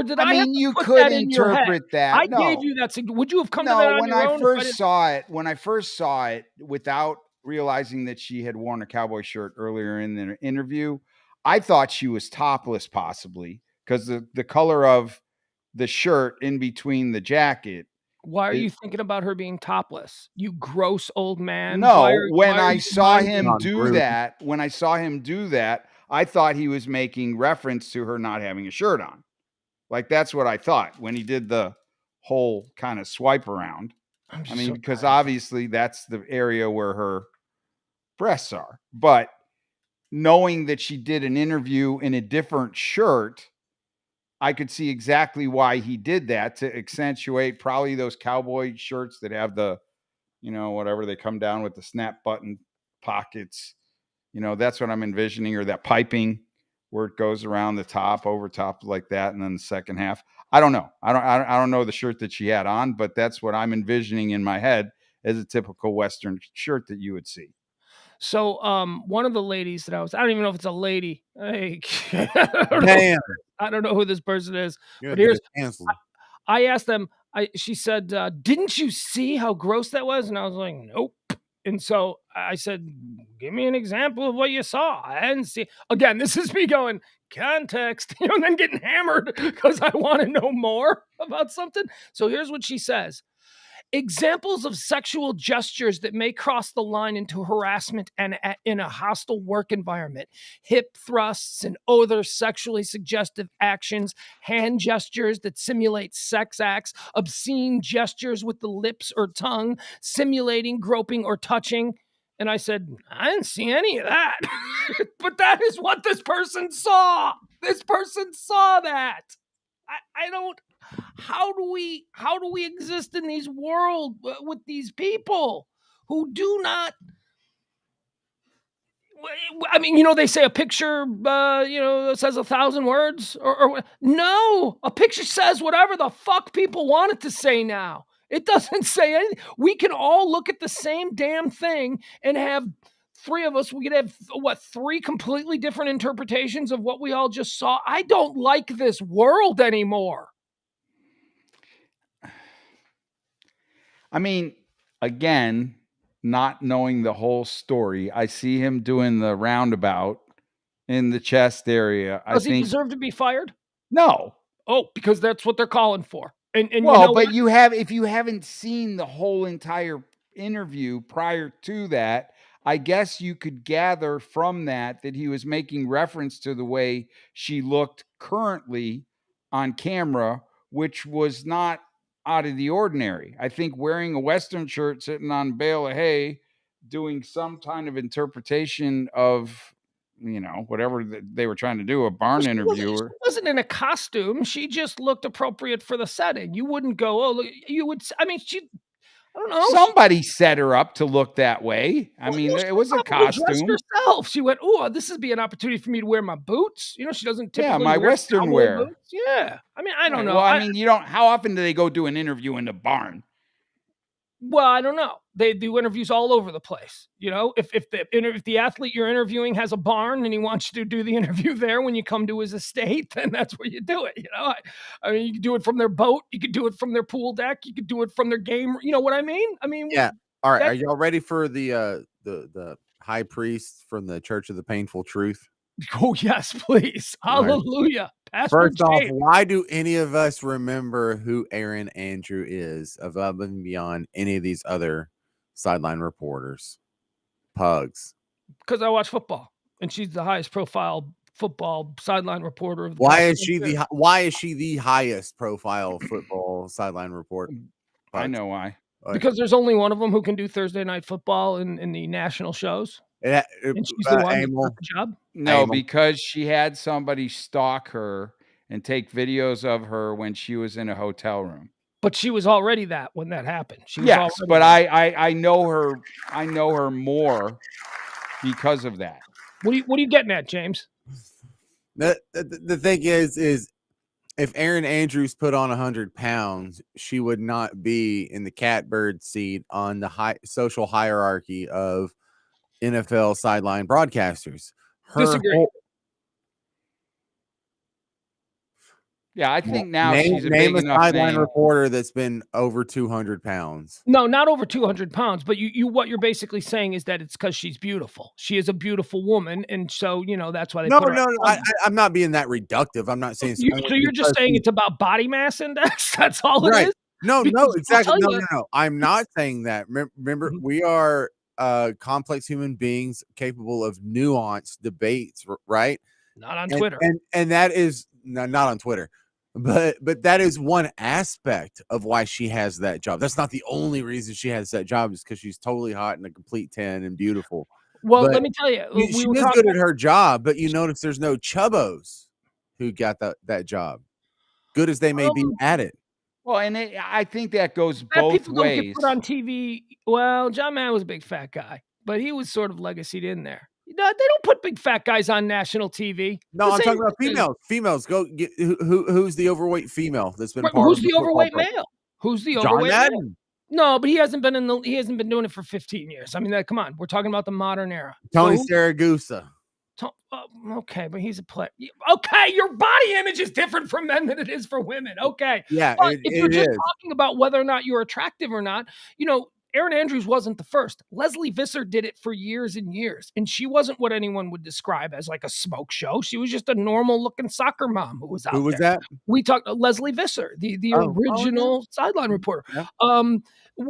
Did I mean, you could interpret that. I gave you that. Would you have come to that on your own? When I first saw it, without realizing that she had worn a cowboy shirt earlier in the interview, I thought she was topless, possibly because the color of the shirt in between the jacket. Why are you thinking about her being topless? You gross old man. No, when I saw him do that, I thought he was making reference to her not having a shirt on. Like, that's what I thought when he did the whole kind of swipe around. Because obviously that's the area where her breasts are. But knowing that she did an interview in a different shirt, I could see exactly why he did that, to accentuate probably those cowboy shirts that have the, whatever, they come down with the snap button pockets. That's what I'm envisioning, or that piping where it goes around the top, over top like that. And then the second half, I don't know. I don't know the shirt that she had on, but that's what I'm envisioning in my head as a typical Western shirt that you would see. So, one of the ladies that I don't even know if it's a lady. Hey, I don't know who this person is. But I asked them. She said, "Didn't you see how gross that was?" And I was like, "Nope." And so I said, "Give me an example of what you saw." I hadn't seen. Again, this is me going context, and then getting hammered because I want to know more about something. So here's what she says. Examples of sexual gestures that may cross the line into harassment and in a hostile work environment: hip thrusts and other sexually suggestive actions, hand gestures that simulate sex acts, obscene gestures with the lips or tongue, simulating groping or touching. And I said, I didn't see any of that. But that is what this person saw. This person saw that. I don't. How do we exist in these world with these people who do not? I mean, they say a picture, says 1,000 words, or no, a picture says whatever the fuck people want it to say now. It doesn't say anything. We can all look at the same damn thing and have three of us, we could have what, three completely different interpretations of what we all just saw. I don't like this world anymore. I mean, again, not knowing the whole story, I see him doing the roundabout in the chest area. Does he deserve to be fired? No. Oh, because that's what they're calling for. And Well, you know but what? if you haven't seen the whole entire interview prior to that, I guess you could gather from that he was making reference to the way she looked currently on camera, which was not out of the ordinary. I think wearing a Western shirt, sitting on a bale of hay, doing some kind of interpretation of, whatever they were trying to do, a barn interviewer. She wasn't in a costume. She just looked appropriate for the setting. You wouldn't go, oh, look, you would. I mean, I don't know. Somebody set her up to look that way. I mean, it was a costume. Herself. She went, oh, this would be an opportunity for me to wear my boots. She doesn't typically my wear Western wear. Boots. Yeah. I mean, I don't know. Well, I mean, you don't. How often do they go do an interview in the barn? Well, I don't know. They do interviews all over the place. If the athlete you're interviewing has a barn and he wants you to do the interview there when you come to his estate, then that's where you do it. I mean, you can do it from their boat. You could do it from their pool deck. You could do it from their game. You know what I mean? Yeah. All right. Are y'all ready for the high priest from the Church of the Painful Truth? Oh, yes, please. Hallelujah. Right. First off, why do any of us remember who Erin Andrew is above and beyond any of these other sideline reporters? Pugs. Because I watch football, and she's the highest profile football sideline reporter. Why is she the highest profile football sideline reporter? Pugs. I know why. Because there's only one of them who can do Thursday Night Football in the national shows. And she's the one who got the job? No, because she had somebody stalk her and take videos of her when she was in a hotel room. But she was already that when that happened. Yes, but I know her. I know her more because of that. What are you getting at, James? The thing is if Erin Andrews put on 100 pounds, she would not be in the catbird seat on the social hierarchy of NFL sideline broadcasters. Disagree. Yeah, I think now she's a name big a enough sideline reporter that's been over 200 pounds. No, not over 200 pounds. But what you're basically saying is that it's because she's beautiful. She is a beautiful woman, and so that's why they. No. I'm not being that reductive. I'm not saying. So you're just saying it's about body mass index. That's all it is. No, exactly. No. I'm not saying that. Remember, we are complex human beings capable of nuanced debates, right? Not on Twitter. And that is not on Twitter. But that is one aspect of why she has that job. That's not the only reason she has that job, is because she's totally hot and a complete 10 and beautiful. Well, let me tell you, she is good at her job, but you notice there's no chubbos who got that job, good as they may be at it. Well, and I think that goes both people ways. Don't get put on TV. Well, John Madden was a big fat guy, but he was sort of legacied in there. They don't put big fat guys on national TV. No, I'm talking about females. Females, go get who's the overweight female that's been part who's of the overweight male? Who's the overweight male? No, but he hasn't been doing it for 15 years. I mean, come on, we're talking about the modern era. Tony Saragusa. Okay, but he's a player. Okay, your body image is different for men than it is for women. Okay, yeah, but if you're just talking about whether or not you're attractive or not, Erin Andrews wasn't the first. Leslie Visser did it for years and years, and she wasn't what anyone would describe as like a smoke show. She was just a normal-looking soccer mom who was out there. Who was that? We talked Leslie Visser, the original sideline reporter. Yeah.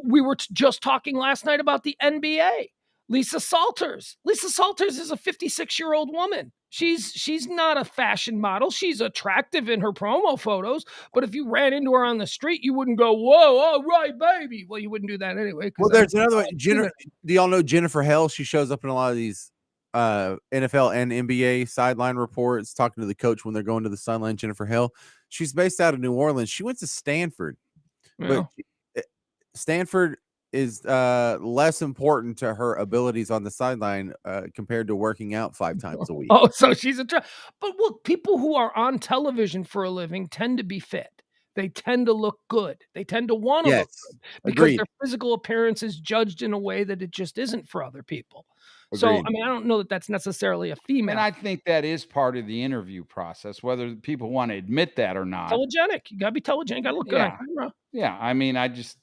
We were just talking last night about the NBA. Lisa Salters. Lisa Salters is a 56-year-old woman. She's not a fashion model. She's attractive in her promo photos, but if you ran into her on the street, you wouldn't go, "Whoa, all right, baby." Well, you wouldn't do that anyway. Well, there's another one. Do y'all know Jennifer Hale? She shows up in a lot of these NFL and NBA sideline reports, talking to the coach when they're going to the sideline. Jennifer Hale. She's based out of New Orleans. She went to Stanford, but Stanford is less important to her abilities on the sideline compared to working out 5 times a week. Oh, so she's but look, people who are on television for a living tend to be fit. they tend to look good. They tend to want to look good because agreed. their physical appearance is judged in a way that it just isn't for other people. So, I mean, I don't know that that's necessarily a female. And I think that is part of the interview process, whether people want to admit that or not. Telegenic. You got to be telegenic. You got to look good on camera. Yeah. I mean, I just,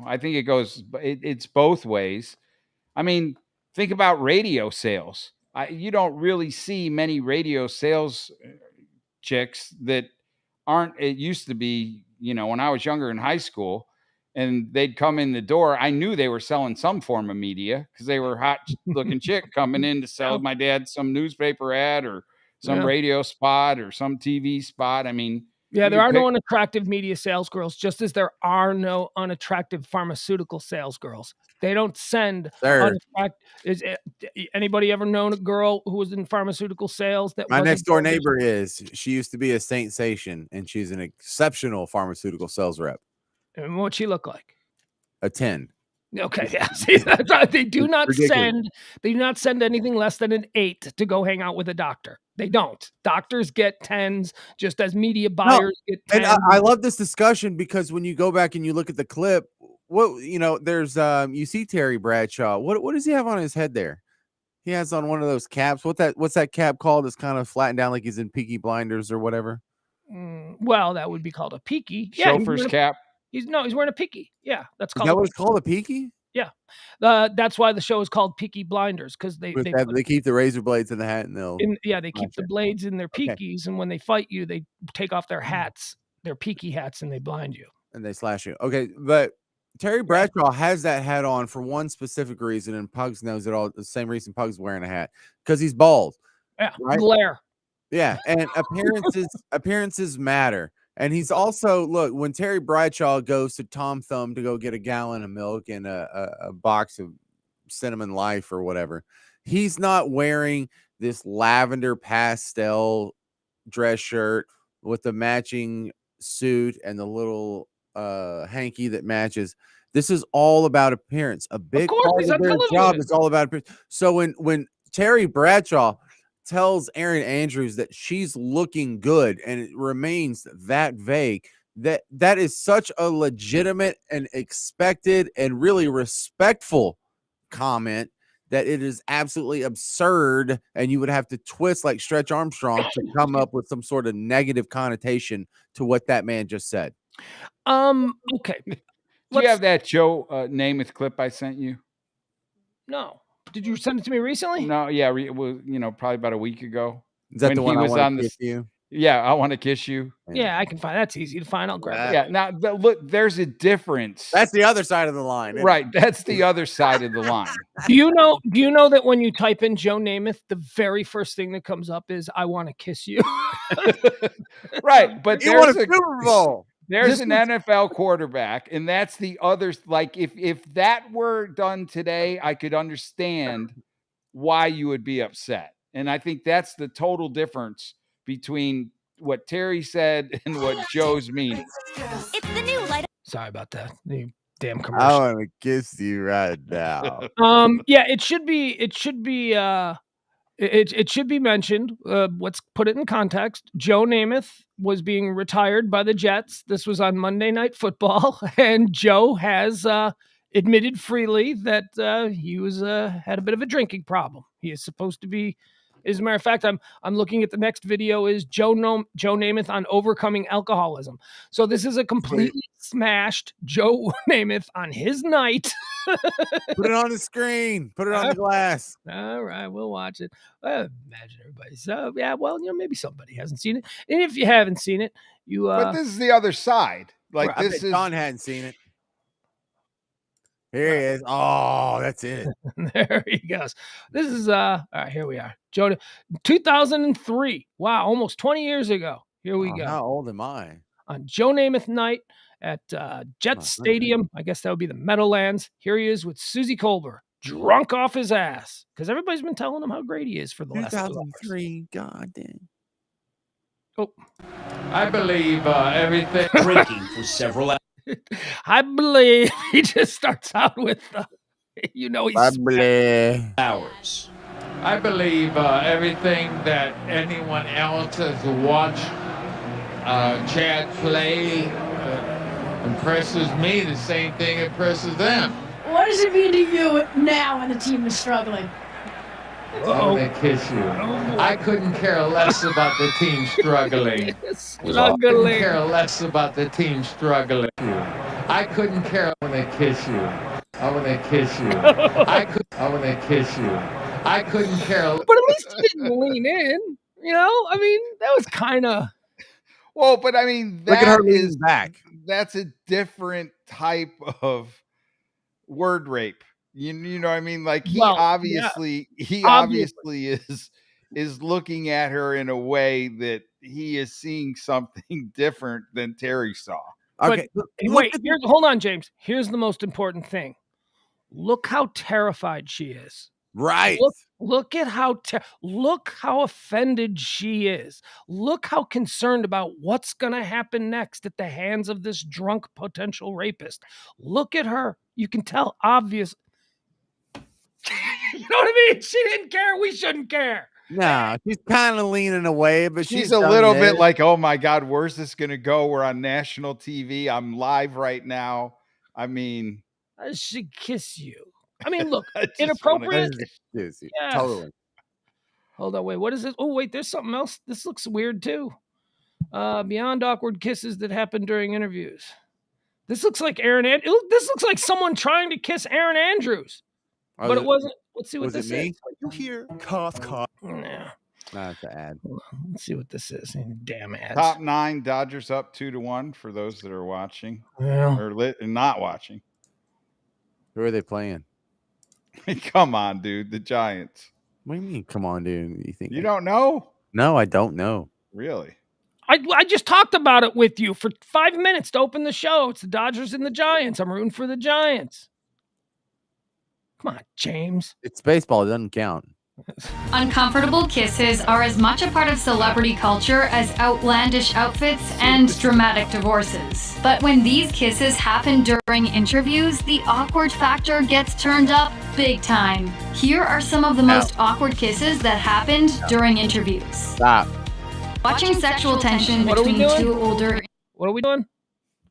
I think it goes, it's both ways. I mean, think about radio sales. You don't really see many radio sales chicks that aren't. It used to be, when I was younger in high school, and they'd come in the door, I knew they were selling some form of media because they were hot looking chick coming in to sell my dad some newspaper ad or some radio spot or some TV spot. I mean, there are no unattractive media sales girls, just as there are no unattractive pharmaceutical sales girls. They don't send unattractive. Anybody ever known a girl who was in pharmaceutical sales? My next door neighbor she used to be a Saint Sation, and she's an exceptional pharmaceutical sales rep. And what'd she look like? A 10. Okay, yeah. See, that's right. They do not send anything less than an 8 to go hang out with a doctor. They don't. Doctors get 10s, just as media buyers get 10s. And I love this discussion because when you go back and you look at the clip, there's you see Terry Bradshaw. What does he have on his head there? He has on one of those caps. What's that cap called? It's kind of flattened down like he's in Peaky Blinders or whatever. Well, that would be called a peaky. Chauffeur's cap. He's wearing a peaky. Yeah, that's called. Is that what it's called, a peaky? Yeah, that's why the show is called Peaky Blinders, because they keep the razor blades in the hat, and they keep the blades in their peakies, and when they fight you, they take off their hats, their peaky hats, and they blind you and they slash you. Okay, but Terry Bradshaw has that hat on for one specific reason, and Pugs knows it all. The same reason Pugs wearing a hat, because he's bald. Yeah, right? Glare. Yeah, and appearances matter. And he's also, look, when Terry Bradshaw goes to Tom Thumb to go get a gallon of milk and a box of Cinnamon Life or whatever, he's not wearing this lavender pastel dress shirt with the matching suit and the little hanky that matches. This is all about appearance. A big part of their job is all about appearance. So when Terry Bradshaw tells Erin Andrews that she's looking good and it remains that vague, that is such a legitimate and expected and really respectful comment that it is absolutely absurd, and you would have to twist like Stretch Armstrong to come up with some sort of negative connotation to what that man just said. Okay. Do you have that Joe Namath clip I sent you? No. Did you send it to me recently? No, yeah, it was, probably about a week ago. Is that the one I want to kiss you? Yeah, I want to kiss you. Yeah, I can find that's easy to find. I'll grab it. Yeah, now look, there's a difference. That's the other side of the line, right? That's the other side of the line. Do you know that when you type in Joe Namath, the very first thing that comes up is "I want to kiss you"? Right, but you want a Super Bowl. There's an NFL quarterback, and that's the other. Like, if that were done today, I could understand why you would be upset. And I think that's the total difference between what Terry said and what Joe's meaning. It's the new light. Sorry about that. The damn commercial. I want to kiss you right now. Yeah, it should be. It should be mentioned. Let's put it in context. Joe Namath was being retired by the Jets. This was on Monday Night Football, and Joe has admitted freely that he was had a bit of a drinking problem. He is supposed to be. As a matter of fact, I'm looking at the next video is Joe Namath on overcoming alcoholism. So this is a completely smashed Joe Namath on his night. Put it on the screen. Put it on the glass. All right, we'll watch it. Imagine everybody. So yeah, well, maybe somebody hasn't seen it. And if you haven't seen it, but this is the other side. Like right, this is Don hadn't seen it. Here he is. Oh, that's it. There he goes. This is all right, here we are. Joe, 2003. Wow, almost 20 years ago. Here we go. How old am I? On Joe Namath night at Jets Stadium. I guess that would be the Meadowlands. Here he is with Susie Colbert, drunk off his ass. Because everybody's been telling him how great he is for the last 2003. God damn. Oh. I believe everything drinking for several hours. I believe he just starts out with, he's hours. I believe everything that anyone else has watched Chad play impresses me the same thing impresses them. What does it mean to you now when the team is struggling? I want to kiss you. I couldn't care less about the team struggling. I couldn't care less about the team struggling. I couldn't care. I want to kiss you. I want to kiss you. I want to kiss you. I couldn't care. But at least he didn't lean in. You know, I mean, that was kind of. Well, but I mean, Look at her that leaning is back. That's a different type of word rape. You know what I mean? Like he obviously is looking at her in a way that he is seeing something different than Terry saw. Okay, but wait, hold on, James. Here's the most important thing. Look how terrified she is. Right. Look at look how offended she is. Look how concerned about what's going to happen next at the hands of this drunk potential rapist. Look at her. You can tell, obvious. You know what I mean? She didn't care. We shouldn't care. No, she's kind of leaning away, but she's a little bit like, oh my God, where's this going to go? We're on national TV. I'm live right now. I mean, I should kiss you. I mean, look, inappropriate. Yes. Totally. Hold on, wait. What is it? Oh, wait, there's something else. This looks weird too. Beyond awkward kisses that happen during interviews. This looks like this looks like someone trying to kiss Aaron Andrews, but it wasn't. Let's see what this is. You hear cough. Yeah. Not the ad. Let's see what this is. Damn ads. Top 9, Dodgers up 2-1 for those that are watching or not watching. Who are they playing? Come on, dude. The Giants. What do you mean? Come on, dude. You think you don't know? No, I don't know. Really? I just talked about it with you for 5 minutes to open the show. It's the Dodgers and the Giants. I'm rooting for the Giants. Come on, James. It's baseball. It doesn't count. Uncomfortable kisses are as much a part of celebrity culture as outlandish outfits and dramatic divorces. But when these kisses happen during interviews, the awkward factor gets turned up big time. Here are some of the most awkward kisses that happened during interviews. Stop. Watching sexual tension between two older... What are we doing?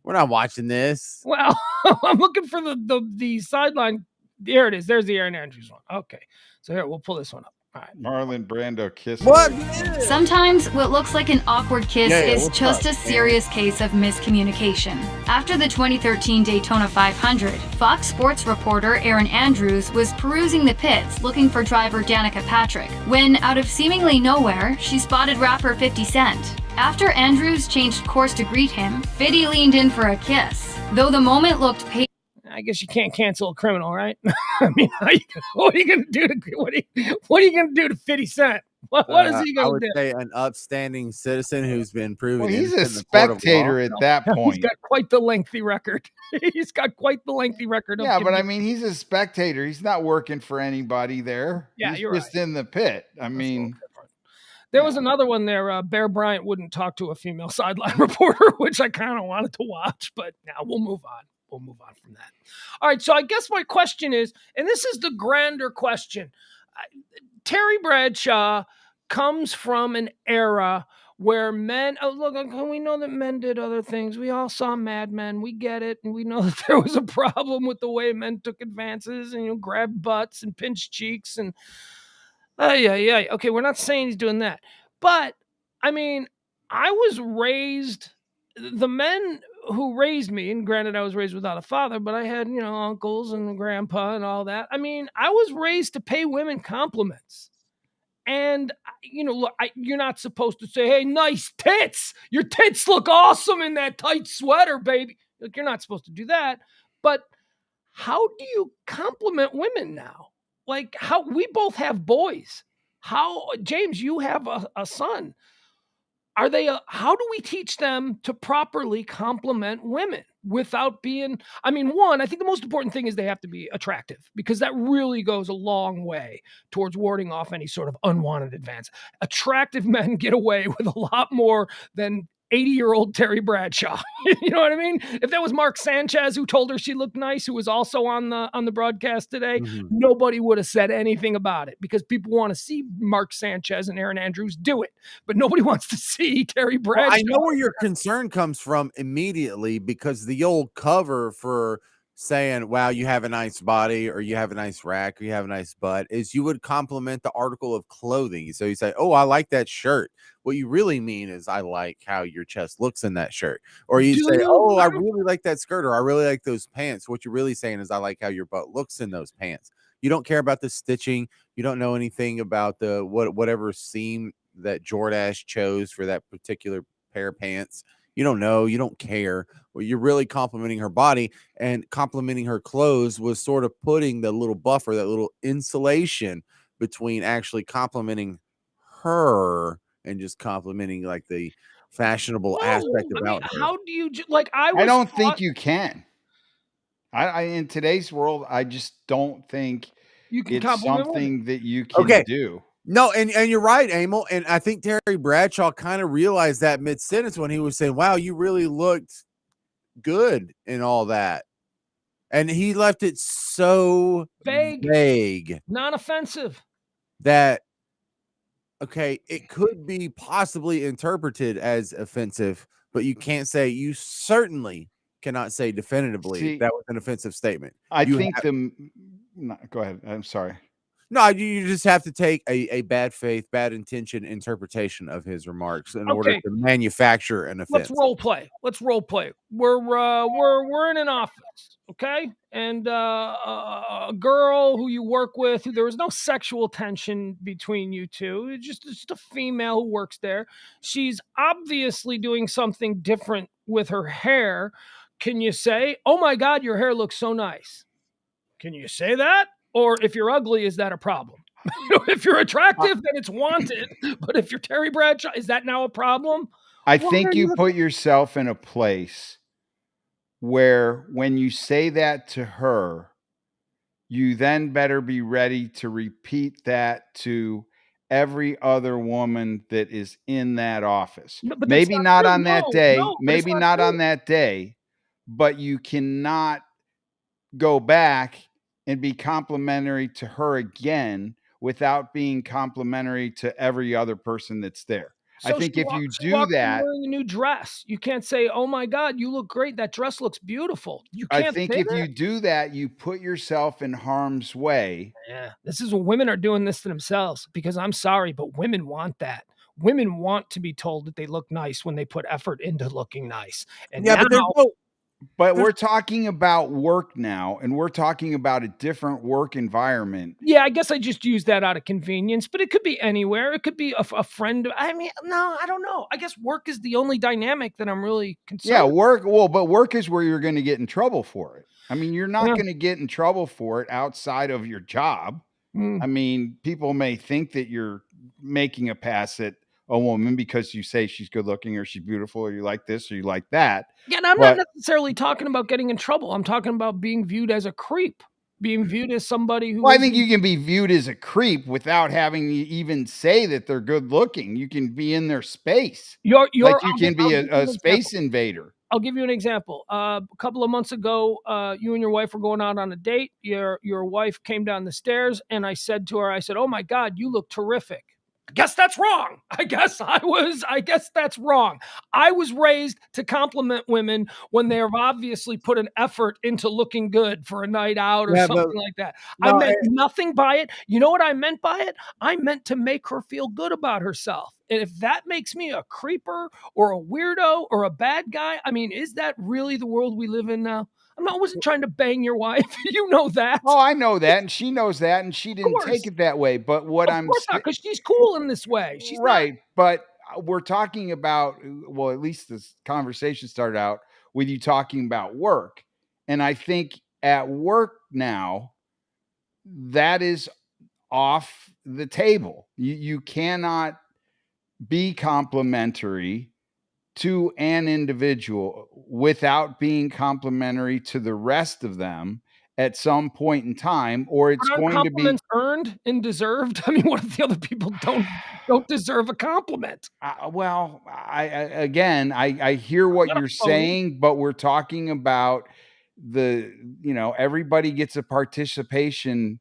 We're not watching this. Well, I'm looking for the sideline. There it is. There's the Aaron Andrews one. Okay. So here, we'll pull this one up. All right. Marlon Brando kiss. What? Sometimes what looks like an awkward kiss is just a serious case of miscommunication. After the 2013 Daytona 500, Fox Sports reporter Aaron Andrews was perusing the pits looking for driver Danica Patrick, when out of seemingly nowhere, she spotted rapper 50 Cent. After Andrews changed course to greet him, 50 leaned in for a kiss. Though the moment looked I guess you can't cancel a criminal, right? I mean, what are you going to do to 50 Cent? What is he going to do? I would say an upstanding citizen who's been proven. Well, he's a spectator at that point. He's got quite the lengthy record. He's got quite the lengthy record. But I mean, he's a spectator. He's not working for anybody there. Yeah, he's you're just in the pit. I mean, there was another one there. Bear Bryant wouldn't talk to a female sideline reporter, which I kind of wanted to watch, but now we'll move on. We'll move on from that. All right. So I guess my question is, and this is the grander question. Terry Bradshaw comes from an era where men, we know that men did other things. We all saw Mad Men. We get it. And we know that there was a problem with the way men took advances and, grabbed butts and pinched cheeks. And okay, we're not saying he's doing that. But, I mean, I was raised, the men who raised me, and granted I was raised without a father, but I had, uncles and grandpa and all that. I mean, I was raised to pay women compliments. And, look, you're not supposed to say, hey, nice tits. Your tits look awesome in that tight sweater, baby. Look, you're not supposed to do that. But how do you compliment women now? Like, we both have boys. James, you have a son. How do we teach them to properly compliment women without being, one, I think the most important thing is they have to be attractive, because that really goes a long way towards warding off any sort of unwanted advance. Attractive men get away with a lot more than 80-year-old Terry Bradshaw. You know what I mean? If that was Mark Sanchez who told her she looked nice, who was also on the broadcast today, nobody would have said anything about it because people want to see Mark Sanchez and Erin Andrews do it, but nobody wants to see Terry Bradshaw. Well, I know where your concern comes from immediately because the old cover for saying, wow, you have a nice body or you have a nice rack or you have a nice butt is you would compliment the article of clothing. So you say, oh, I like that shirt. What you really mean is I like how your chest looks in that shirt. Or you say, oh, I really like that skirt or I really like those pants. What you're really saying is I like how your butt looks in those pants. You don't care about the stitching. You don't know anything about the whatever seam that Jordache chose for that particular pair of pants. You don't know, you don't care. Well, you're really complimenting her body, and complimenting her clothes was sort of putting the little buffer, that little insulation between actually complimenting her and just complimenting like the fashionable aspect about her. How do you like? I don't think you can. I in today's world, I just don't think you can it's something that you can do. No, and you're right, Emil. And I think Terry Bradshaw kind of realized that mid-sentence when he was saying, wow, you really looked good and all that. And he left it so vague, non-offensive, that, okay, it could be possibly interpreted as offensive, but you can't say, you certainly cannot say definitively that was an offensive statement. I think go ahead. I'm sorry. No, you just have to take a bad faith, bad intention interpretation of his remarks in order to manufacture an offense. Let's role play. We're in an office, okay? And a girl who you work with, who there was no sexual tension between you two, it's just a female who works there. She's obviously doing something different with her hair. Can you say, "Oh my God, your hair looks so nice"? Can you say that? Or if you're ugly, is that a problem? If you're attractive, then it's wanted. But if you're Terry Bradshaw, is that now a problem? I think you put yourself in a place where when you say that to her, you then better be ready to repeat that to every other woman that is in that office. No, maybe not on that day. Maybe not on that day. But you cannot go back and be complimentary to her again without being complimentary to every other person that's there. So I think if you do that, wearing a new dress, you can't say, "Oh my God, you look great. That dress looks beautiful." You can't. I think if you do that, you put yourself in harm's way. Yeah, this is what women are doing this to themselves, because I'm sorry, but women want that. Women want to be told that they look nice when they put effort into looking nice. And yeah, but we're talking about work now, and we're talking about a different work environment. Yeah, I guess I just used that out of convenience, but it could be anywhere. It could be a friend. I mean, no, I don't know. I guess work is the only dynamic that I'm really concerned. Yeah, work. Well, but work is where you're going to get in trouble for it. I mean, you're not going to get in trouble for it outside of your job. I mean, people may think that you're making a pass at a woman because you say she's good looking or she's beautiful or you like this or you like that. Yeah, and I'm not necessarily talking about getting in trouble. I'm talking about being viewed as a creep, being viewed as somebody who... Well, I think you can be viewed as a creep without having to even say that they're good looking. You can be in their space. You can be a space invader. I'll give you an example. A couple of months ago, you and your wife were going out on a date. Your wife came down the stairs, and I said to her, "Oh my God, you look terrific." I guess that's wrong. I guess that's wrong. I was raised to compliment women when they have obviously put an effort into looking good for a night out or something like that. No, I meant nothing by it. You know what I meant by it? I meant to make her feel good about herself. And if that makes me a creeper or a weirdo or a bad guy, I mean, is that really the world we live in now? I wasn't trying to bang your wife. You know that. Oh, I know that. And she knows that. And she didn't take it that way. But what I'm saying, because she's cool in this way. She's right. But we're talking about, well, at least this conversation started out with you talking about work. And I think at work now, that is off the table. You cannot be complimentary to an individual without being complimentary to the rest of them at some point in time, or it's going to be earned and deserved? I mean, what if the other people don't deserve a compliment? Well, I hear what you're saying, but we're talking about everybody gets a participation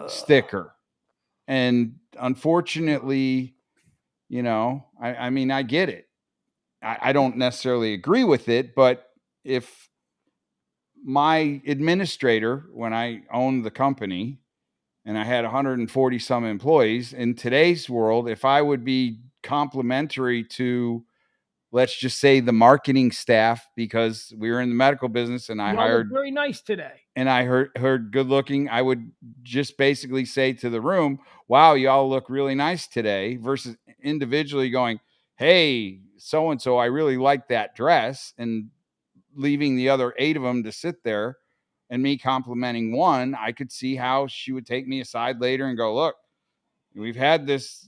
sticker. And unfortunately, I mean, I get it. I don't necessarily agree with it, but if my administrator, when I owned the company and I had 140 some employees in today's world, if I would be complimentary to, let's just say, the marketing staff, because we were in the medical business and I hired very nice today. And I heard good looking, I would just basically say to the room, wow, y'all look really nice today, versus individually going, hey, so-and-so, I really like that dress, and leaving the other 8 of them to sit there and me complimenting one. I could see how she would take me aside later and go, look, we've had this,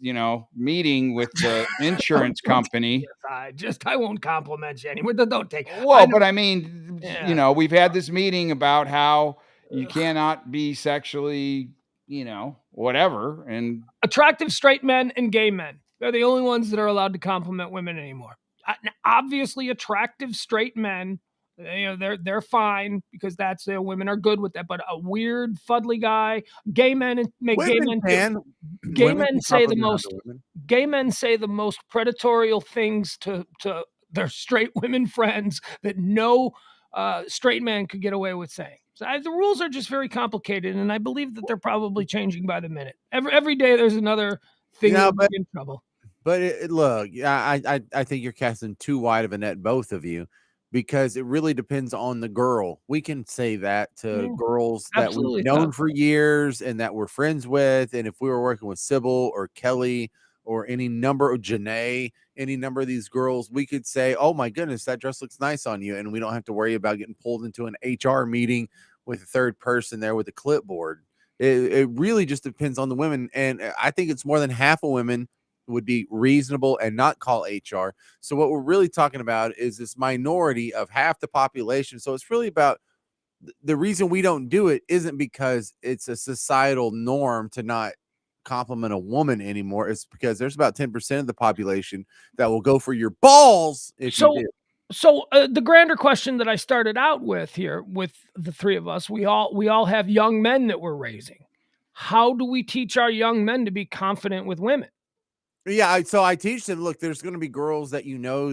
meeting with the insurance company. I won't compliment you anymore. Don't take. Well, but I mean, Yeah. we've had this meeting about how you cannot be sexually, whatever. And Attractive straight men and gay men, they're the only ones that are allowed to compliment women anymore. Obviously, attractive straight men, they're fine, because that's women are good with that. But a weird fuddly guy, gay men make gay men gay men say the most. Gay men say the most predatorial things to their straight women friends that no straight man could get away with saying. So the rules are just very complicated, and I believe that they're probably changing by the minute. Every day there's another thing in trouble. But look, I think you're casting too wide of a net, both of you, because it really depends on the girl. We can say that to girls that we've known for years and that we're friends with. And if we were working with Sybil or Kelly or any number of Janae, any number of these girls, we could say, oh my goodness, that dress looks nice on you. And we don't have to worry about getting pulled into an HR meeting with a third person there with a clipboard. It really just depends on the women. And I think it's more than half of women would be reasonable and not call HR. So what we're really talking about is this minority of half the population. So it's really about the reason we don't do it isn't because it's a societal norm to not compliment a woman anymore. It's because there's about 10% of the population that will go for your balls if you did. So the grander question that I started out with here with the three of us, we all have young men that we're raising. How do we teach our young men to be confident with women? Yeah, so I teach them, look, there's going to be girls that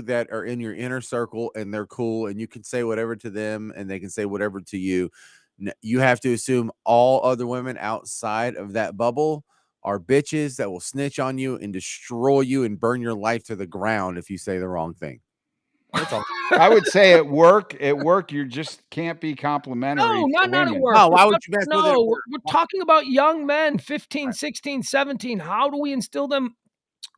that are in your inner circle and they're cool and you can say whatever to them and they can say whatever to you. You have to assume all other women outside of that bubble are bitches that will snitch on you and destroy you and burn your life to the ground if you say the wrong thing. That's all. I would say at work, you just can't be complimentary. No, not at work. No, why would you mess with it? We're talking about young men, 15, 16, 17. How do we instill them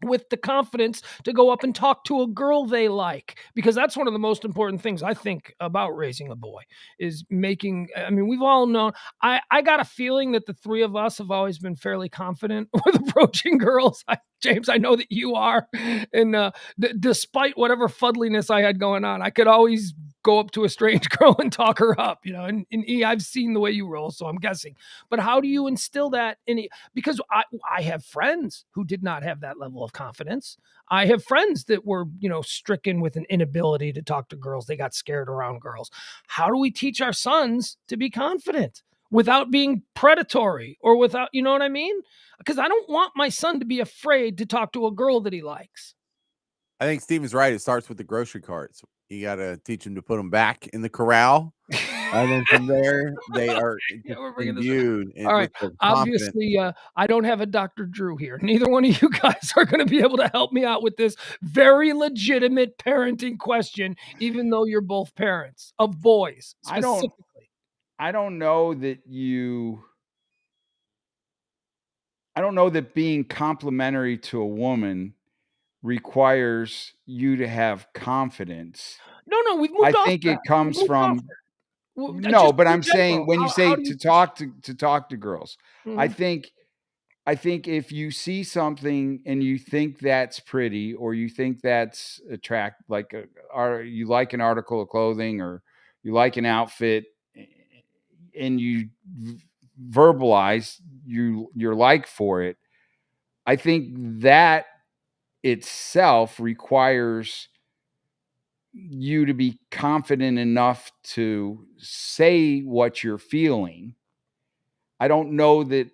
with the confidence to go up and talk to a girl they like? Because that's one of the most important things I think about raising a boy is we've all known, I got a feeling that the three of us have always been fairly confident with approaching girls. James, I know that you are. And despite whatever fuddliness I had going on, I could always go up to a strange girl and talk her up, and I've seen the way you roll, so I'm guessing. But how do you instill that because I have friends who did not have that level of confidence. I have friends that were, stricken with an inability to talk to girls. They got scared around girls. How do we teach our sons to be confident without being predatory or without, you know what I mean? Because I don't want my son to be afraid to talk to a girl that he likes. I think Steven's right. It starts with the grocery carts. You got to teach them to put them back in the corral. And then from there, they are imbued. All right. Obviously, I don't have a Dr. Drew here. Neither one of you guys are going to be able to help me out with this very legitimate parenting question, even though you're both parents of boys specifically. I don't know that being complimentary to a woman requires you to have confidence. No, we've moved off. I think it comes from but I'm saying when you say to talk to girls, I think if you see something and you think that's pretty or you think that's attractive, like you like an article of clothing or you like an outfit, and you verbalize your like for it. I think that itself requires you to be confident enough to say what you're feeling. I don't know that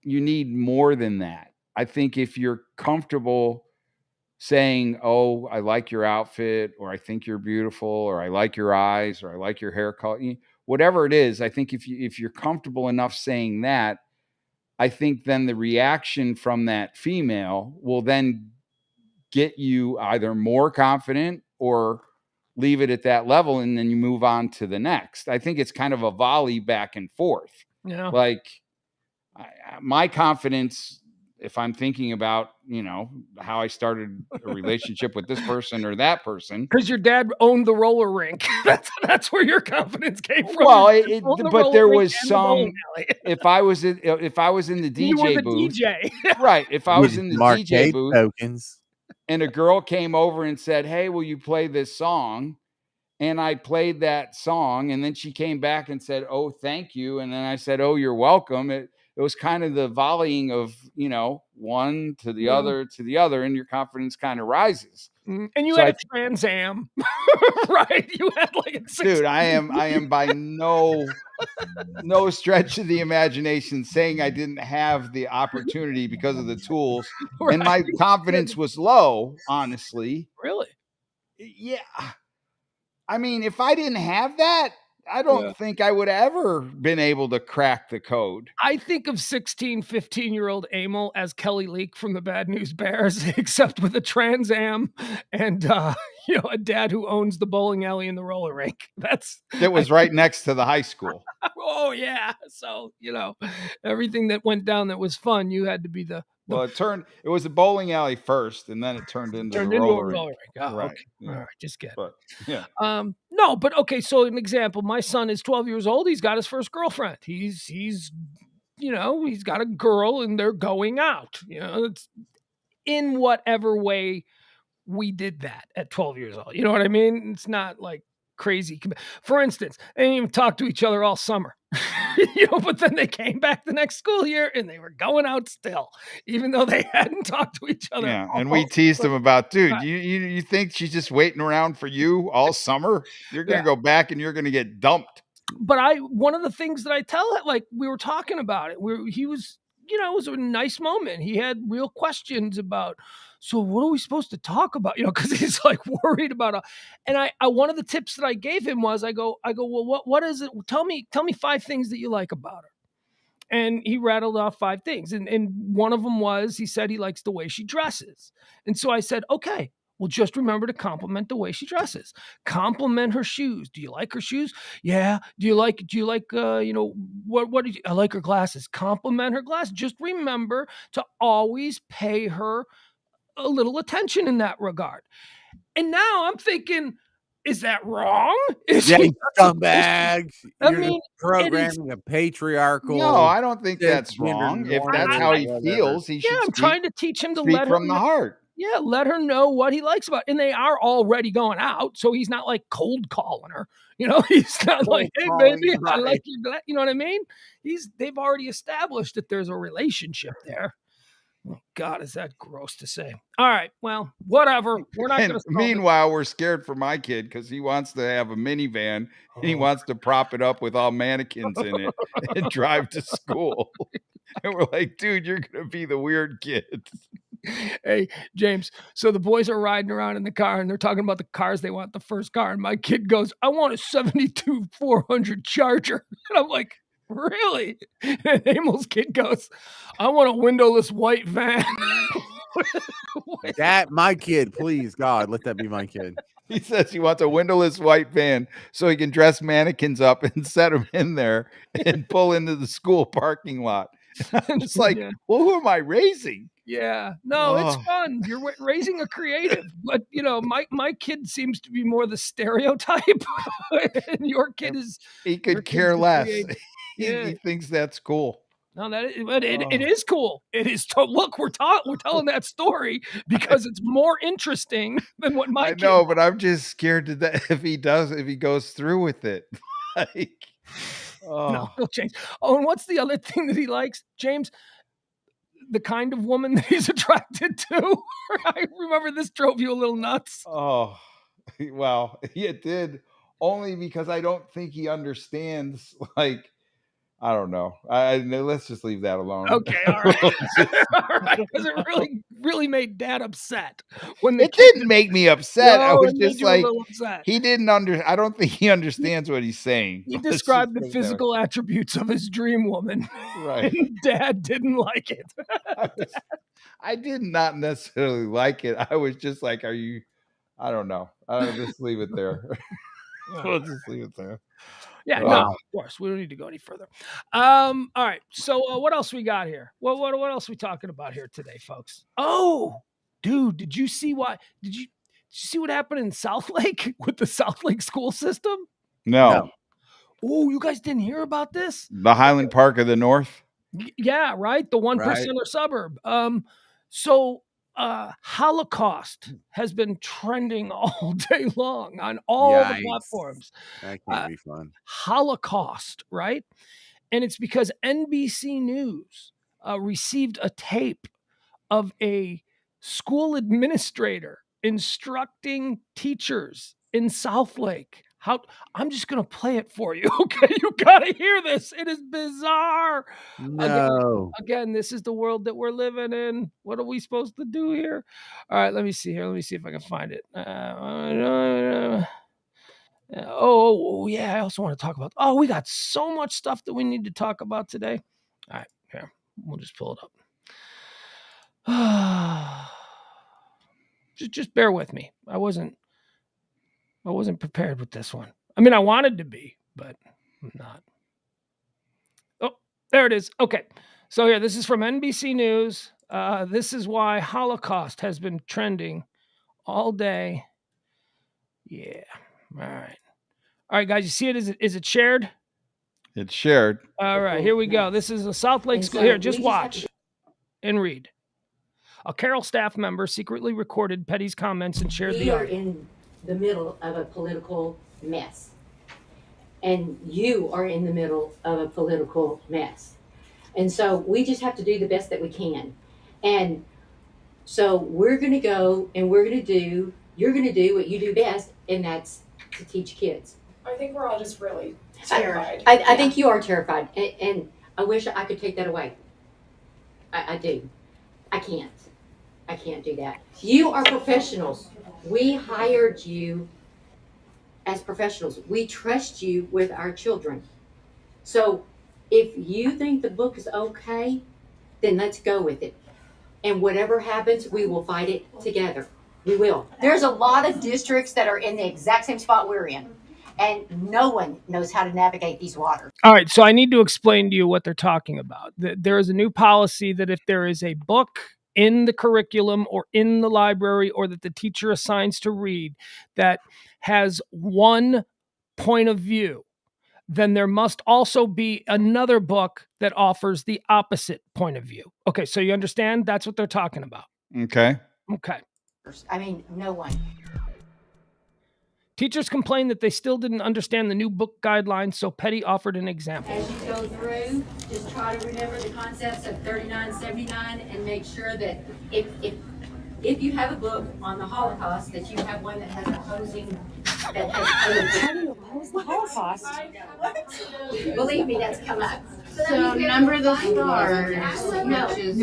you need more than that. I think if you're comfortable saying, "Oh, I like your outfit," or "I think you're beautiful," or "I like your eyes," or "I like your hair color," whatever it is, I think if you're comfortable enough saying that, I think then the reaction from that female will then get you either more confident or leave it at that level, and then you move on to the next. I think it's kind of a volley back and forth. Yeah. Like my confidence, if I'm thinking about, how I started a relationship with this person or that person. Because your dad owned the roller rink. That's where your confidence came from. Well, but there was some. If I was in the DJ you were the booth, DJ. right? If I was in the DJ booth, tokens. And a girl came over and said, "Hey, will you play this song?" And I played that song, and then she came back and said, "Oh, thank you." And then I said, "Oh, you're welcome." It was kind of the volleying of, one to the other to the other, and your confidence kind of rises. And you had a Trans Am, right? You had like a dude. I am by no stretch of the imagination saying I didn't have the opportunity because of the tools, right. And my confidence was low, honestly. Really? Yeah. I mean, if I didn't have that, I don't think I would ever been able to crack the code. I think of 16, 15-year-old Emil as Kelly Leak from the Bad News Bears, except with a Trans Am and a dad who owns the bowling alley and the roller rink. That was right next to the high school. Oh yeah. So, everything that went down that was fun, you had to be the well, it was a bowling alley first, and then it turned into a roller rink. Oh, right. Okay. Yeah. All right. Just get it. But, yeah. No, but okay. So an example, my son is 12 years old. He's got his first girlfriend. He's got a girl and they're going out, it's in whatever way we did that at 12 years old. You know what I mean? It's not like crazy. For instance, they didn't even talk to each other all summer, but then they came back the next school year and they were going out still, even though they hadn't talked to each other. Yeah. And we teased them about, dude, you think she's just waiting around for you all summer? You're going to go back and you're going to get dumped. But one of the things that I tell it, like we were talking about it, where he was, it was a nice moment. He had real questions about, so what are we supposed to talk about? Because he's like worried about, and I one of the tips that I gave him was, I go, well, what is it? Tell me 5 things that you like about her. And he rattled off 5 things. And one of them was, he said he likes the way she dresses. And so I said, okay, well, just remember to compliment the way she dresses. Compliment her shoes. Do you like her shoes? Yeah. Do you like, what did you, I like her glasses. Compliment her glasses. Just remember to always pay her a little attention in that regard. And now I'm thinking, is that wrong? You scumbag. You're programming a patriarchal. No, I don't think that's wrong. If that's how he feels, he should. I'm trying to teach him to let from the heart. Yeah, let her know what he likes about it. And they are already going out, so he's not like cold calling her. He's not like, hey, baby, I like you. You know what I mean? They've already established that there's a relationship there. Oh, God, is that gross to say? All right, well, whatever. We're not going to. Meanwhile, we're scared for my kid because he wants to have a minivan and he wants to prop it up with all mannequins in it and drive to school. And we're like, dude, you're going to be the weird kid. Hey, James, so the boys are riding around in the car and they're talking about the cars they want, the first car. And my kid goes, I want a 72 400 Charger. And I'm like, really? And Emil's kid goes, I want a windowless white van. That my kid, please, God, let that be my kid. He says he wants a windowless white van so he can dress mannequins up and set them in there and pull into the school parking lot. I'm just like, well, who am I raising? Yeah, no, it's fun. You're raising a creative, but my kid seems to be more the stereotype, and your kid is. He could care less. He thinks that's cool. No, it is cool. It is. Look, we're telling that story because it's more interesting than what my. I know, but I'm just scared that if he goes through with it, like. No change. Oh, and what's the other thing that he likes, James? The kind of woman that he's attracted to. I remember this drove you a little nuts. Oh, well, it did, only because I don't think he understands, like, I don't know. Let's just leave that alone. Okay, all right. All right, because it really made Dad upset when it didn't make me upset. I was it made just you a like, little upset. he didn't I don't think he understands what he's saying. He Let's just described the put it that way. physical attributes of his dream woman, Right. and Dad didn't like it. I did not necessarily like it. I was just like, I don't know. I'll just leave it there. We'll just leave it there. Yeah, no, of course. We don't need to go any further. All right. So what else we got here? What else are we talking about here today, folks? Oh, dude, did you see what happened in South Lake with the South Lake school system? No. Oh, you guys didn't hear about this? The Highland Park of the North? Yeah, right. The 1% suburb. So Holocaust has been trending all day long on all the platforms. That can't be fun. Holocaust, right? And it's because NBC News received a tape of a school administrator instructing teachers in South Lake. I'm just going to play it for you. Okay, you got to hear this. It is bizarre. No. Again, this is the world that we're living in. What are we supposed to do here? All right, let me see here. Let me see if I can find it. Oh, yeah, I also want to talk about. Oh, we got so much stuff that we need to talk about today. All right, here, we'll just pull it up. Just bear with me. I wasn't prepared with this one. I mean, I wanted to be, but I'm not. Oh, there it is. Okay. So here, this is from NBC News. This is why Holocaust has been trending all day. Yeah. All right. All right, guys, you see it? Is it shared? It's shared. All right, here we go. This is a South Lake school. Here, just watch and read. A Carroll staff member secretly recorded Petty's comments and shared the audio. We are in the middle of a political mess. And you are in the middle of a political mess. And so we just have to do the best that we can. And so we're going to go and you're going to do what you do best, and that's to teach kids. I think we're all just really terrified. I think you are terrified. And I wish I could take that away. I do. I can't do that. You are professionals. We hired you as professionals. We trust you with our children. So if you think the book is okay, then let's go with it. And whatever happens, we will fight it together. We will. There's a lot of districts that are in the exact same spot we're in, and no one knows how to navigate these waters. All right, so I need to explain to you what they're talking about. There is a new policy that if there is a book in the curriculum or in the library or that the teacher assigns to read that has one point of view, then there must also be another book that offers the opposite point of view. Okay, so you understand? That's what they're talking about. Okay. Okay. I mean, no one. Teachers complained that they still didn't understand the new book guidelines, so Petty offered an example. As you go through, just try to remember the concepts of 3979 and make sure that if you have a book on the Holocaust, that you have one that has opposing, that has How do you oppose the Holocaust? Believe me, that's come up. So number the stars, which is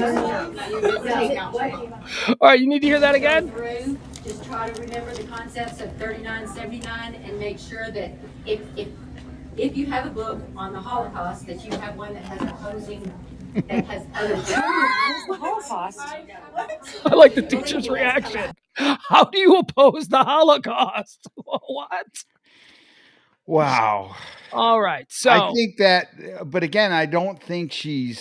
All right, you need to hear that again? Just try to remember the concepts of 3979 and make sure that if you have a book on the Holocaust, that you have one that has opposing, that has other. The Holocaust. I like the teacher's reaction. How do you oppose the Holocaust? What? Wow. All right. So I think that, but again, I don't think she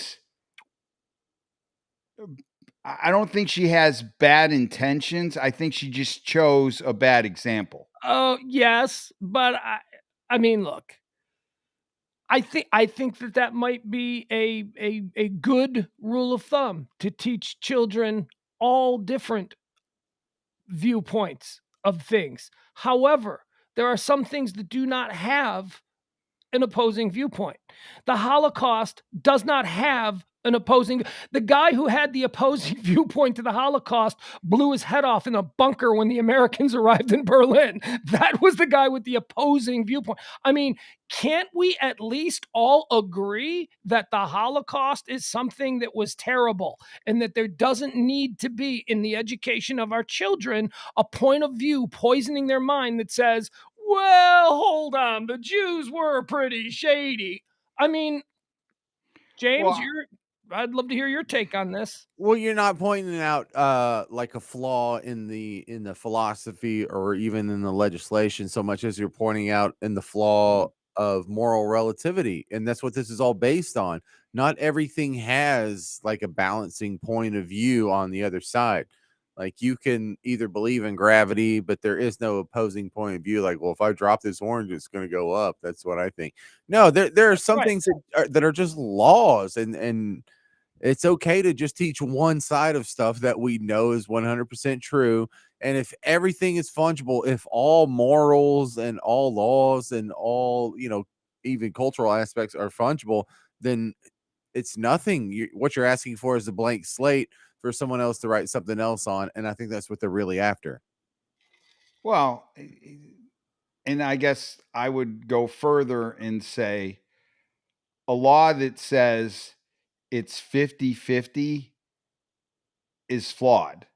has bad intentions. I think she just chose a bad example. Oh, yes, but I mean, look. I think that might be a good rule of thumb to teach children all different viewpoints of things. However, there are some things that do not have an opposing viewpoint. The Holocaust does not have an opposing. The guy who had the opposing viewpoint to the Holocaust blew his head off in a bunker when the Americans arrived in Berlin. That was the guy with the opposing viewpoint. I mean, can't we at least all agree that the Holocaust is something that was terrible and that there doesn't need to be in the education of our children a point of view poisoning their mind that says, well, hold on, the Jews were pretty shady. I mean, James, I'd love to hear your take on this. Well, you're not pointing out like a flaw in the philosophy or even in the legislation so much as you're pointing out in the flaw of moral relativity, and that's what this is all based on. Not everything has like a balancing point of view on the other side. Like you can either believe in gravity, but there is no opposing point of view. Like, well, if I drop this orange, it's going to go up. That's what I think. No, there are some things that are just laws, and it's okay to just teach one side of stuff that we know is 100% true. And if everything is fungible, if all morals and all laws and all, even cultural aspects are fungible, then it's nothing. What you're asking for is a blank slate for someone else to write something else on. And I think that's what they're really after. Well, and I guess I would go further and say a law that says it's 50-50 is flawed,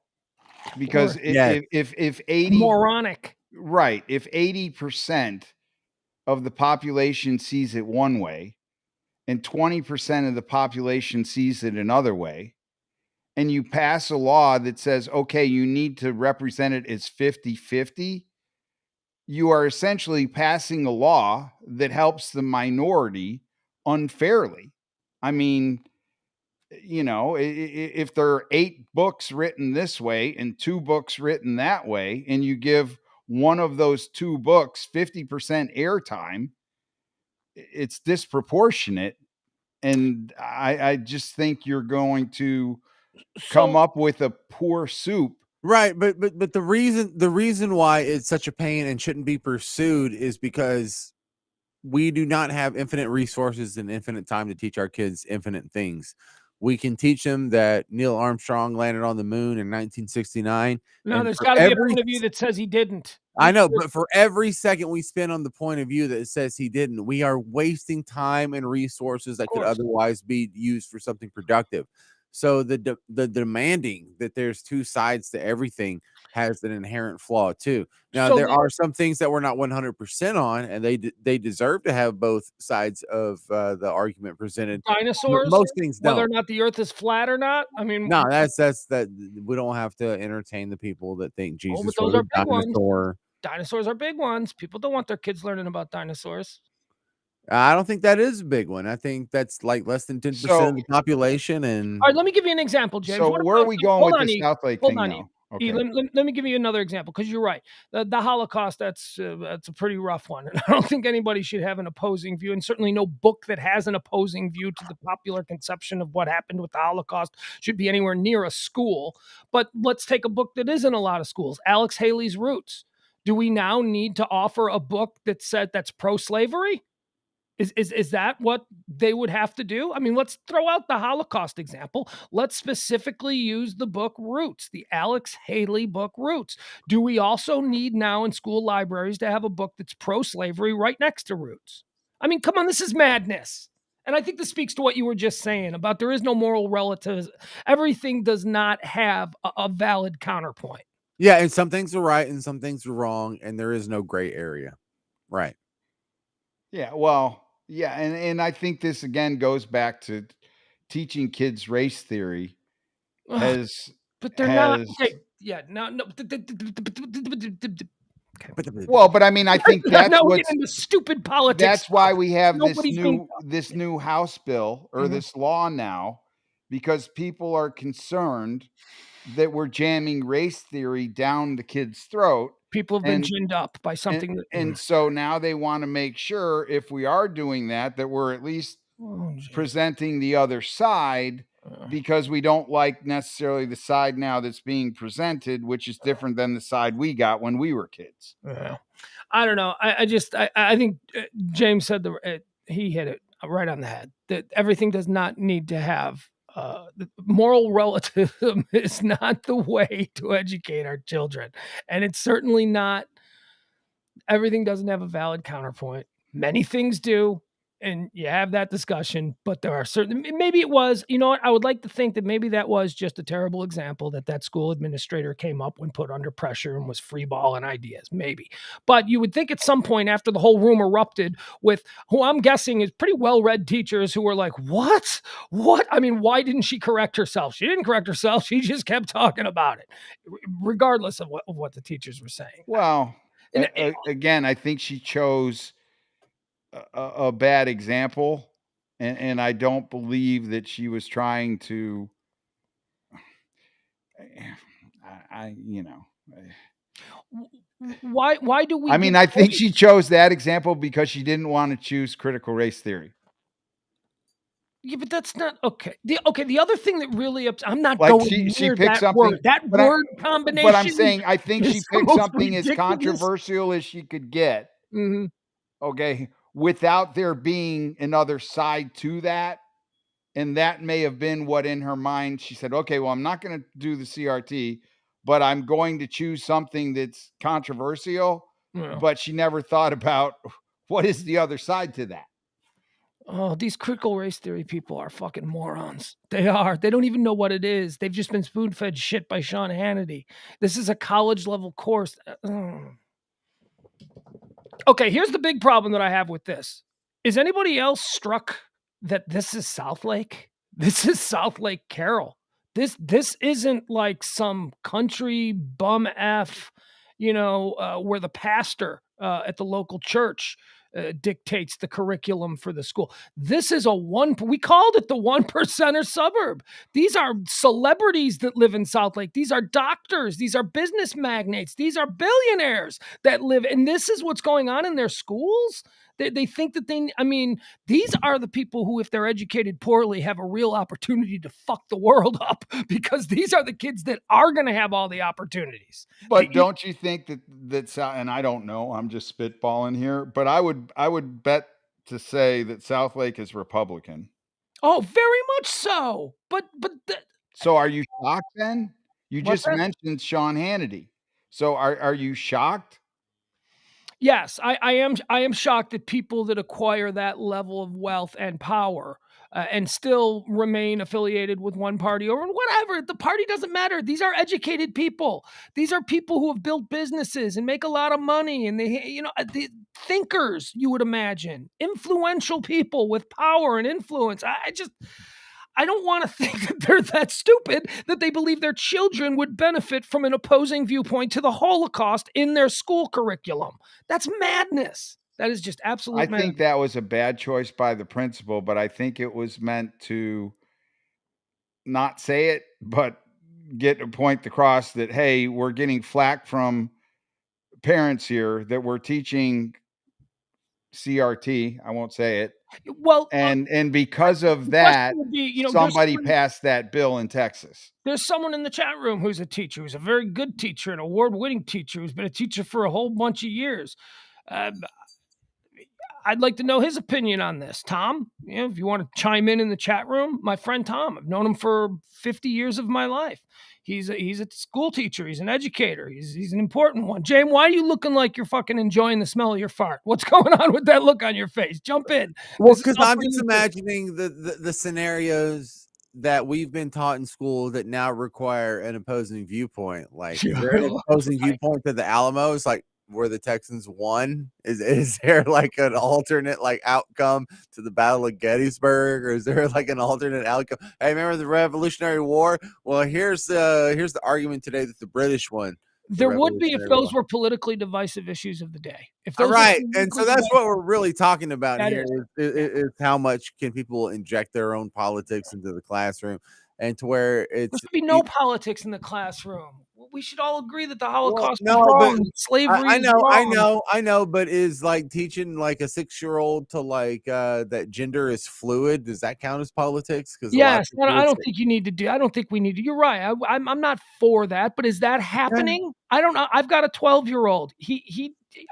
because if 80 moronic, right, if 80% of the population sees it one way and 20% of the population sees it another way, and you pass a law that says, okay, you need to represent it as 50-50, you are essentially passing a law that helps the minority unfairly. I mean, if there are 8 books written this way and 2 books written that way, and you give one of those 2 books 50% airtime, it's disproportionate. And I just think you're going to come up with a poor soup. Right, but the reason why it's such a pain and shouldn't be pursued is because we do not have infinite resources and infinite time to teach our kids infinite things. We can teach them that Neil Armstrong landed on the moon in 1969. No, there's got to be a point of view that says he didn't. I know, but for every second we spend on the point of view that says he didn't, we are wasting time and resources that could otherwise be used for something productive. So the demanding that there's 2 sides to everything has an inherent flaw too. Now there are some things that we're not 100% on, and they deserve to have both sides of the argument presented. Dinosaurs, most things don't. Whether or not the Earth is flat or not. I mean, no, that's that. We don't have to entertain the people that think Jesus was a dinosaur. Dinosaurs are big ones. People don't want their kids learning about dinosaurs. I don't think that is a big one. I think that's like less than 10% of the population. And all right, let me give you an example, James. So where are we going with the South Lake thing now? Okay. Let me give you another example, because you're right. The Holocaust, that's a pretty rough one. And I don't think anybody should have an opposing view, and certainly no book that has an opposing view to the popular conception of what happened with the Holocaust should be anywhere near a school. But let's take a book that is in a lot of schools, Alex Haley's Roots. Do we now need to offer a book that's pro-slavery? Is that what they would have to do? I mean, let's throw out the Holocaust example. Let's specifically use the book Roots, the Alex Haley book Roots. Do we also need now in school libraries to have a book that's pro-slavery right next to Roots? I mean, come on, this is madness. And I think this speaks to what you were just saying about there is no moral relativism. Everything does not have a valid counterpoint. Yeah, and some things are right and some things are wrong, and there is no gray area. Right. Yeah, well, yeah, and I think this again goes back to teaching kids race theory but they're not. Okay, yeah, no. Well, but I mean, I think that's what's into stupid politics. That's why we have this new House bill or this law now, because people are concerned that we're jamming race theory down the kid's throat. People have been ginned up by something. And so now they want to make sure if we are doing that we're at least presenting the other side because we don't like necessarily the side now that's being presented, which is different than the side we got when we were kids. Yeah. I don't know. I think James said he hit it right on the head, that everything does not need to have the moral relativism is not the way to educate our children. And it's certainly not, everything doesn't have a valid counterpoint. Many things do. And you have that discussion, but there are certain, maybe it was, you know what, I would like to think that maybe that was just a terrible example that school administrator came up when put under pressure and was freeballing ideas, maybe. But you would think at some point after the whole room erupted with who I'm guessing is pretty well-read teachers who were like, what? I mean, why didn't she correct herself? She didn't correct herself. She just kept talking about it, regardless of what the teachers were saying. Well, again, I think she chose a bad example, and I don't believe that she was trying to. Why do we? I mean, I think she chose that example because she didn't want to choose critical race theory. Yeah, but that's not okay. The other thing that really I'm not like going she near picked that something, word. That word combination. But I'm saying I think she picked something as controversial as she could get. Mm-hmm. Okay, without there being another side to that. And that may have been what in her mind she said, okay, well, I'm not going to do the CRT, but I'm going to choose something that's controversial. Yeah. But she never thought about what is the other side to that. Oh, these critical race theory people are fucking morons. They are. They don't even know what it is. They've just been spoon-fed shit by Sean Hannity. This is a college level course. Okay, here's the big problem that I have with this. Is anybody else struck that this is South Lake? This is South Lake Carroll. This isn't like some country bum F, where the pastor at the local church dictates the curriculum for the school. This is we called it the 1% suburb. These are celebrities that live in South Lake. These are doctors. These are business magnates. These are billionaires that live. And this is what's going on in their schools. They think that these are the people who, if they're educated poorly, have a real opportunity to fuck the world up, because these are the kids that are going to have all the opportunities. But don't you think that, and I don't know, I'm just spitballing here, but I would bet to say that South Lake is Republican. Oh, very much so. So are you shocked then? You just mentioned Sean Hannity. So are you shocked? Yes, I am shocked that people that acquire that level of wealth and power and still remain affiliated with one party or whatever. The party doesn't matter. These are educated people. These are people who have built businesses and make a lot of money, and the thinkers, you would imagine, influential people with power and influence. I don't want to think that they're that stupid that they believe their children would benefit from an opposing viewpoint to the Holocaust in their school curriculum. That's madness. That is just absolute madness. I think that was a bad choice by the principal, but I think it was meant to not say it, but get a point across that, hey, we're getting flack from parents here that we're teaching CRT. I won't say it. Well, and because of that, somebody passed that bill in Texas. There's someone in the chat room who's a teacher, who's a very good teacher, an award-winning teacher, who's been a teacher for a whole bunch of years. I'd like to know his opinion on this. Tom, if you want to chime in the chat room, my friend Tom, I've known him for 50 years of my life. He's a school teacher. He's an educator. He's an important one. James, why are you looking like you're fucking enjoying the smell of your fart? What's going on with that look on your face? Jump in. Well, because I'm just imagining the scenarios that we've been taught in school that now require an opposing viewpoint. Like, is there an opposing viewpoint to the Alamos? Like, where the Texans won? Is there like an alternate outcome to the Battle of Gettysburg, or is there like an alternate outcome? Hey, remember the Revolutionary War? Well, here's the argument today that the British won. There would be if those were politically divisive issues of the day. If those right, and so that's what we're really talking about here is how much can people inject their own politics into the classroom. and to where There it's should be no politics in the classroom. We should all agree that the Holocaust was no, but wrong, that slavery I is know, wrong. I know, but is like teaching like a 6-year-old to like that gender is fluid? Does that count as politics? Because a lot of Yes, people I would don't say, think you need to do. I don't think we need to. You're right. I'm not for that, but is that happening? I don't know. I've got a 12-year-old.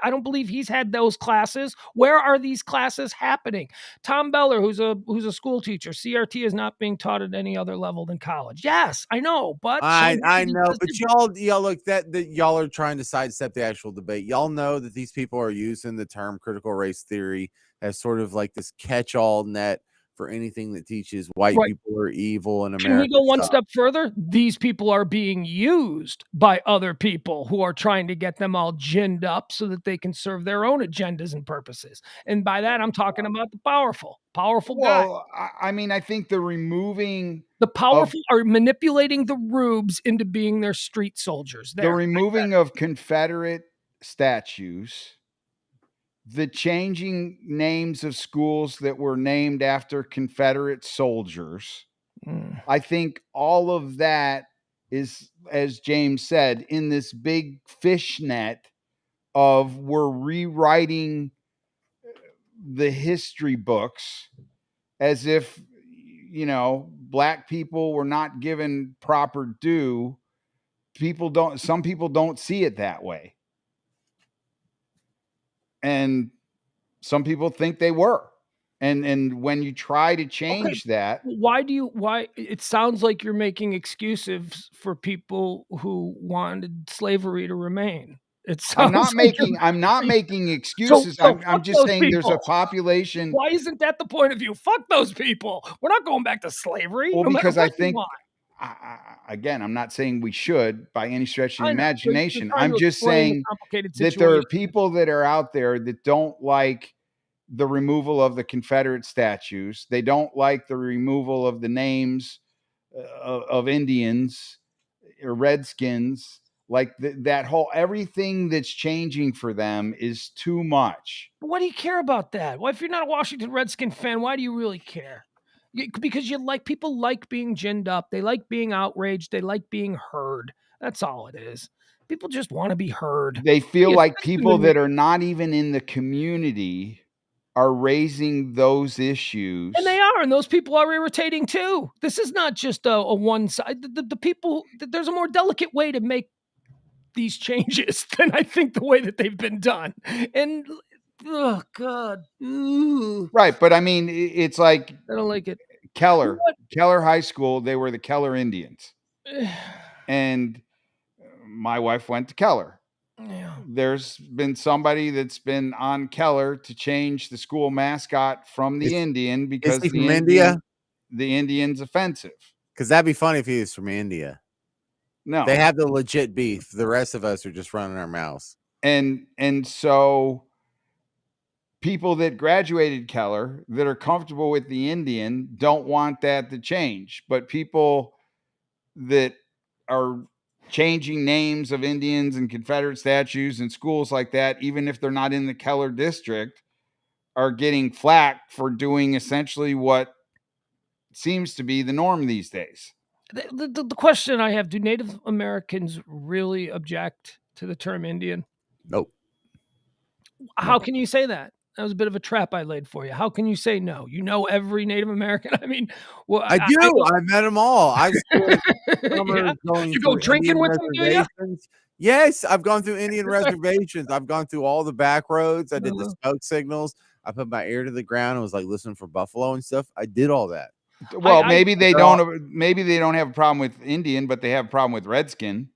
I don't believe he's had those classes. Where are these classes happening? Tom Beller, who's a school teacher, CRT is not being taught at any other level than college. Yes, I know, but I know, but y'all look that y'all are trying to sidestep the actual debate. Y'all know that these people are using the term critical race theory as sort of like this catch-all net for anything that teaches white people are evil in America. Can we go one step further? These people are being used by other people who are trying to get them all ginned up so that they can serve their own agendas and purposes. And by that, I'm talking about the powerful guy. Well, I mean, I think the powerful are manipulating the rubes into being their street soldiers. The removing of Confederate statues, the changing names of schools that were named after Confederate soldiers. I think all of that is, as James said, in this big fishnet of we're rewriting the history books as if, Black people were not given proper due. Some people don't see it that way. And some people think they were. And when you try to change that, why it sounds like you're making excuses for people who wanted slavery to remain. I'm not making excuses. I'm just saying there's a population. Why isn't that the point of view? Fuck those people. We're not going back to slavery. Well, because I think, again, I'm not saying we should by any stretch of the imagination. I'm just saying that there are people that are out there that don't like the removal of the Confederate statues. They don't like the removal of the names of Indians or Redskins. Like that whole everything that's changing for them is too much. Why do you care about that? Well, if you're not a Washington Redskin fan, why do you really care? Because people like being ginned up. They like being outraged. They like being heard. That's all it is. People just want to be heard. They feel like people that are not even in the community are raising those issues. And they are, and those people are irritating too. This is not just a one side. The people, there's a more delicate way to make these changes than I think the way that they've been done. And oh God. Ooh. Right, but I mean, it's like I don't like it. Keller High School, they were the Keller Indians. And my wife went to Keller. Yeah. There's been somebody that's been on Keller to change the school mascot from the Indian because the Indian's offensive. Because that'd be funny if he was from India. No, they have the legit beef. The rest of us are just running our mouths. And so people that graduated Keller that are comfortable with the Indian don't want that to change. But people that are changing names of Indians and Confederate statues and schools like that, even if they're not in the Keller district, are getting flack for doing essentially what seems to be the norm these days. The question I have, do Native Americans really object to the term Indian? Nope. How can you say that? That was a bit of a trap I laid for you. How can you say no? You know every Native American. I mean, well, I do. I met them all. You go drinking with them, do you? Yes, I've gone through Indian reservations. I've gone through all the back roads. I did the smoke signals. I put my ear to the ground and was like listening for buffalo and stuff. I did all that. Well, maybe they don't have a problem with Indian, but they have a problem with Redskin.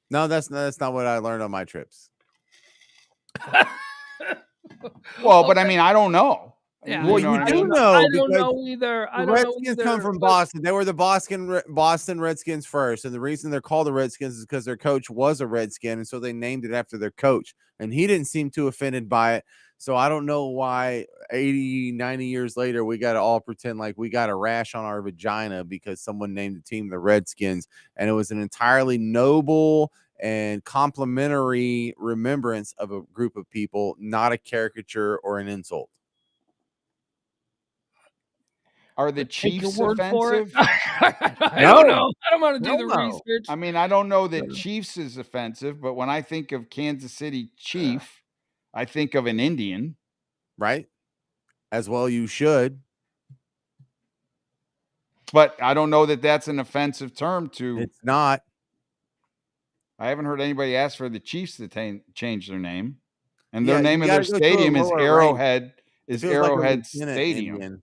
No, that's not what I learned on my trips. Well, but I mean, I don't know. Yeah, well, you do know. I don't know either. The Redskins come from Boston. They were the Boston Redskins first, and the reason they're called the Redskins is because their coach was a Redskin, and so they named it after their coach. And he didn't seem too offended by it. So I don't know why 80, 90 years later we got to all pretend like we got a rash on our vagina because someone named the team the Redskins, and it was an entirely noble and complimentary remembrance of a group of people, not a caricature or an insult. Are the Take your Chiefs word for it. offensive? I don't know. I don't want to do the No. research. I mean, I don't know that Chiefs is offensive, but when I think of Kansas City Chief, I think of an Indian. Right? As well you should. But I don't know that that's an offensive term to. It's not. I haven't heard anybody ask for the Chiefs to change their name. And Yeah, their name you of their gotta go to a stadium is lower rank. Arrowhead. It Is feels like a Arrowhead lieutenant Stadium. Indian.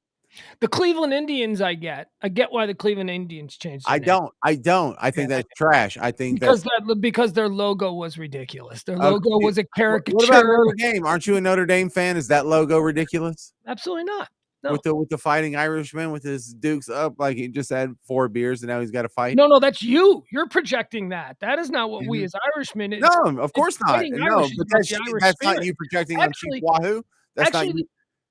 The Cleveland Indians, I get why the Cleveland Indians changed their name. I don't. I think that's trash. I think because their logo was ridiculous. Their Okay, logo was a caricature. What about Notre Dame? Aren't you a Notre Dame fan? Is that logo ridiculous? Absolutely not. No. With the fighting Irishman with his dukes up, like he just had 4 beers and now he's got to fight. No, that's you. You're projecting that. That is not what we as Irishmen. No, of course not. No, but that's not you projecting on Chief Wahoo. That's not you.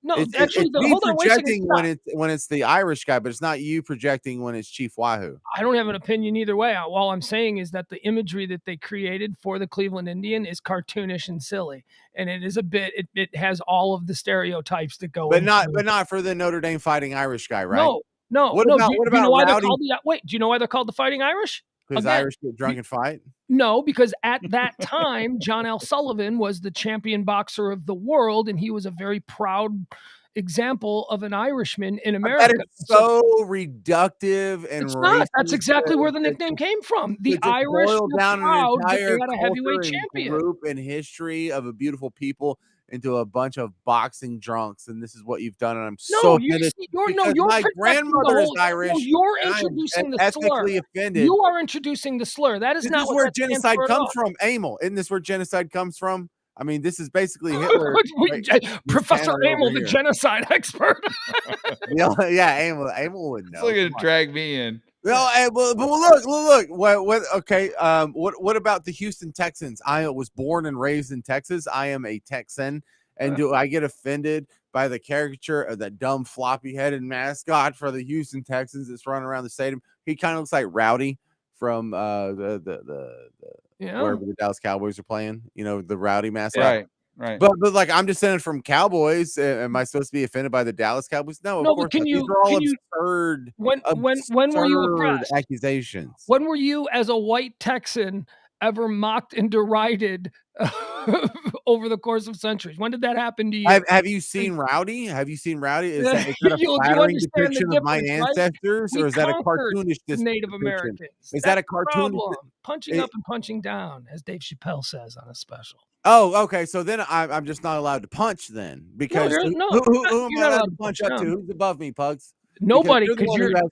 No, it's me hold on, projecting when it's the Irish guy, but it's not you projecting when it's Chief Wahoo. I don't have an opinion either way. All I'm saying is that the imagery that they created for the Cleveland Indian is cartoonish and silly, and it is a bit. It has all of the stereotypes that go. But not for the Notre Dame Fighting Irish guy, right? No. What about Rowdy? Wait, do you know why they're called the Fighting Irish? Because Irish get drunk and fight? No, because at that time, John L. Sullivan was the champion boxer of the world, and he was a very proud example of an Irishman in America. That is so reductive and it's not. That's exactly where the nickname came from. The Irish were proud that they had a heavyweight champion. Group and history of a beautiful people into a bunch of boxing drunks, and this is what you've done. And I'm so offended. My grandmother is Irish. You're introducing the slur. Offended. You are introducing the slur. That is not where genocide comes from. Emil, isn't this where genocide comes from? I mean, this is basically Hitler. Professor Emil, the genocide expert. Yeah, Emil would know. It's going to drag me in. No, but look. What? Okay. What about the Houston Texans? I was born and raised in Texas. I am a Texan, and do I get offended by the caricature of that dumb floppy-headed mascot for the Houston Texans that's running around the stadium? He kind of looks like Rowdy from wherever the Dallas Cowboys are playing. You know, the Rowdy mascot. Right. But like, I'm descended from Cowboys. Am I supposed to be offended by the Dallas Cowboys? No, of course not. These are all absurd. When were you oppressed? Accusations. When were you, as a white Texan, ever mocked and derided over the course of centuries? When did that happen to you? Have you seen Rowdy? Is that a flattering depiction of my ancestors, or is that a cartoonish Native Americans? Is that a cartoonish punching up and punching down, as Dave Chappelle says on a special? Oh, okay. So then I'm just not allowed to punch then, because who am I allowed to punch up to? Who's above me, Pugs? Nobody, because you're a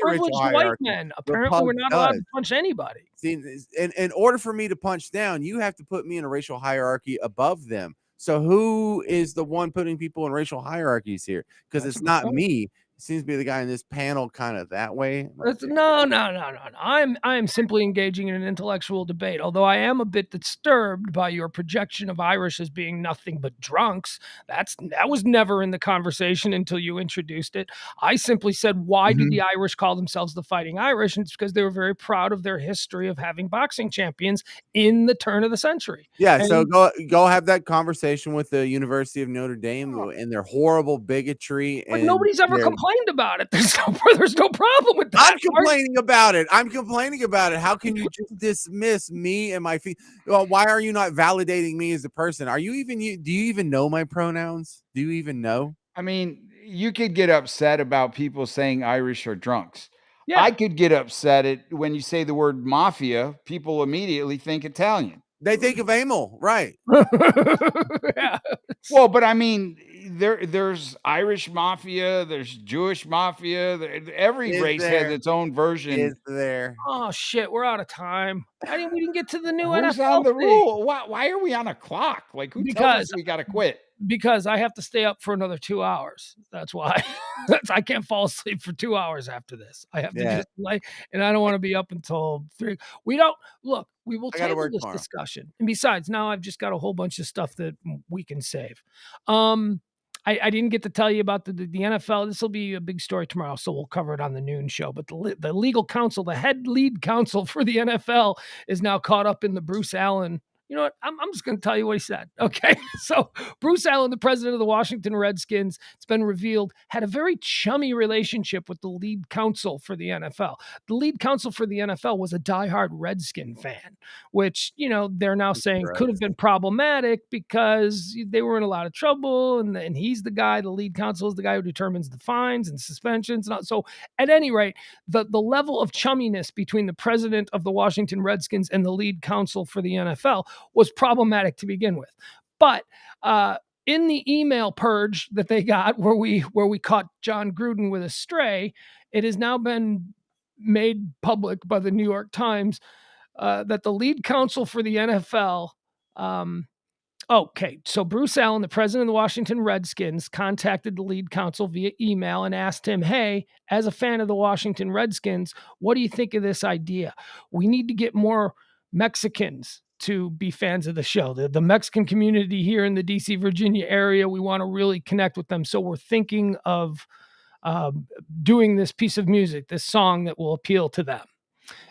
privileged white man. Apparently, we're not allowed to punch anybody. See, in order for me to punch down, you have to put me in a racial hierarchy above them. So who is the one putting people in racial hierarchies here? Because it's not me. It seems to be the guy in this panel kind of that way. No. I'm simply engaging in an intellectual debate, although I am a bit disturbed by your projection of Irish as being nothing but drunks. That was never in the conversation until you introduced it. I simply said, why do the Irish call themselves the Fighting Irish? And it's because they were very proud of their history of having boxing champions in the turn of the century. Yeah, so go have that conversation with the University of Notre Dame and their horrible bigotry. But nobody's ever complained about it. There's no problem with that. I'm complaining about it. How can you just dismiss me and my feet? Well, why are you not validating me as a person? Do you even know my pronouns? Do you even know? I mean, you could get upset about people saying Irish are drunks. Yeah. I could get upset when you say the word mafia, people immediately think Italian. They think of Emil, right? Yeah. Well, but I mean, there's Irish mafia, there's Jewish mafia. Every race has its own version. Is there? Oh shit, we're out of time. We didn't get to the new Who's NFL on the thing. rule? Why are we on a clock? Like, who tells us we got to quit? Because I have to stay up for another 2 hours. That's why. I can't fall asleep for 2 hours after this. I have to just and I don't want to be up until 3. We will table this discussion. And besides, now I've just got a whole bunch of stuff that we can save. I didn't get to tell you about the NFL. This will be a big story tomorrow, so we'll cover it on the noon show. But the legal counsel, the head lead counsel for the NFL, is now caught up in the Bruce Allen You know what? I'm just going to tell you what he said. Okay. So Bruce Allen, the president of the Washington Redskins, it's been revealed, had a very chummy relationship with the lead counsel for the NFL. The lead counsel for the NFL was a diehard Redskin fan, which, they're now saying could have been problematic because they were in a lot of trouble. And he's the lead counsel is the guy who determines the fines and suspensions. And so at any rate, the level of chumminess between the president of the Washington Redskins and the lead counsel for the NFL was problematic to begin with. But in the email purge that they got where we caught John Gruden with a stray, it has now been made public by the New York Times that the lead counsel for the NFL okay, so Bruce Allen, the president of the Washington Redskins, contacted the lead counsel via email and asked him, hey, as a fan of the Washington Redskins, what do you think of this idea? We need to get more Mexicans to be fans of the show. The Mexican community here in the DC, Virginia area, we want to really connect with them. So we're thinking of doing this piece of music, this song that will appeal to them.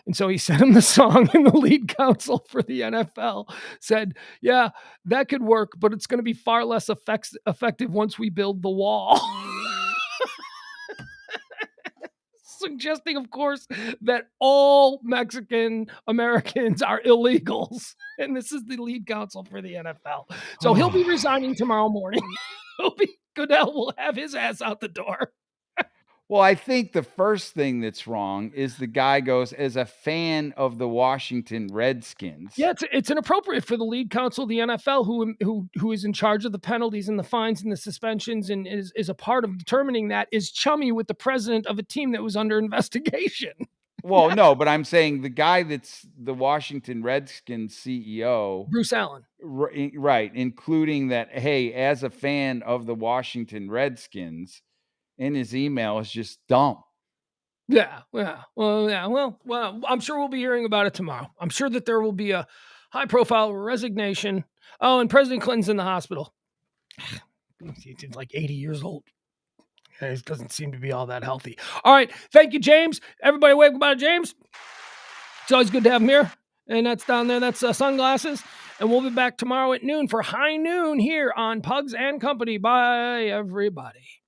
And so he sent him the song, and the lead counsel for the NFL said, yeah, that could work, but it's going to be far less effective once we build the wall. Suggesting, of course, that all Mexican Americans are illegals. And this is the lead counsel for the NFL. So he'll be resigning tomorrow morning. Goodell will have his ass out the door. Well, I think the first thing that's wrong is the guy goes as a fan of the Washington Redskins. Yeah, it's inappropriate for the lead counsel of the NFL who is in charge of the penalties and the fines and the suspensions and is a part of determining that, is chummy with the president of a team that was under investigation. Well, no, but I'm saying the guy that's the Washington Redskins CEO, Bruce Allen. Right, including that, hey, as a fan of the Washington Redskins, in his email is just dumb. Yeah. Well, I'm sure we'll be hearing about it tomorrow. I'm sure that there will be a high-profile resignation. Oh, and President Clinton's in the hospital. He's like 80 years old. He doesn't seem to be all that healthy. All right. Thank you, James. Everybody wave goodbye to James. It's always good to have him here. And that's down there. That's Sunglasses. And we'll be back tomorrow at noon for High Noon here on Pugs and Company. Bye, everybody.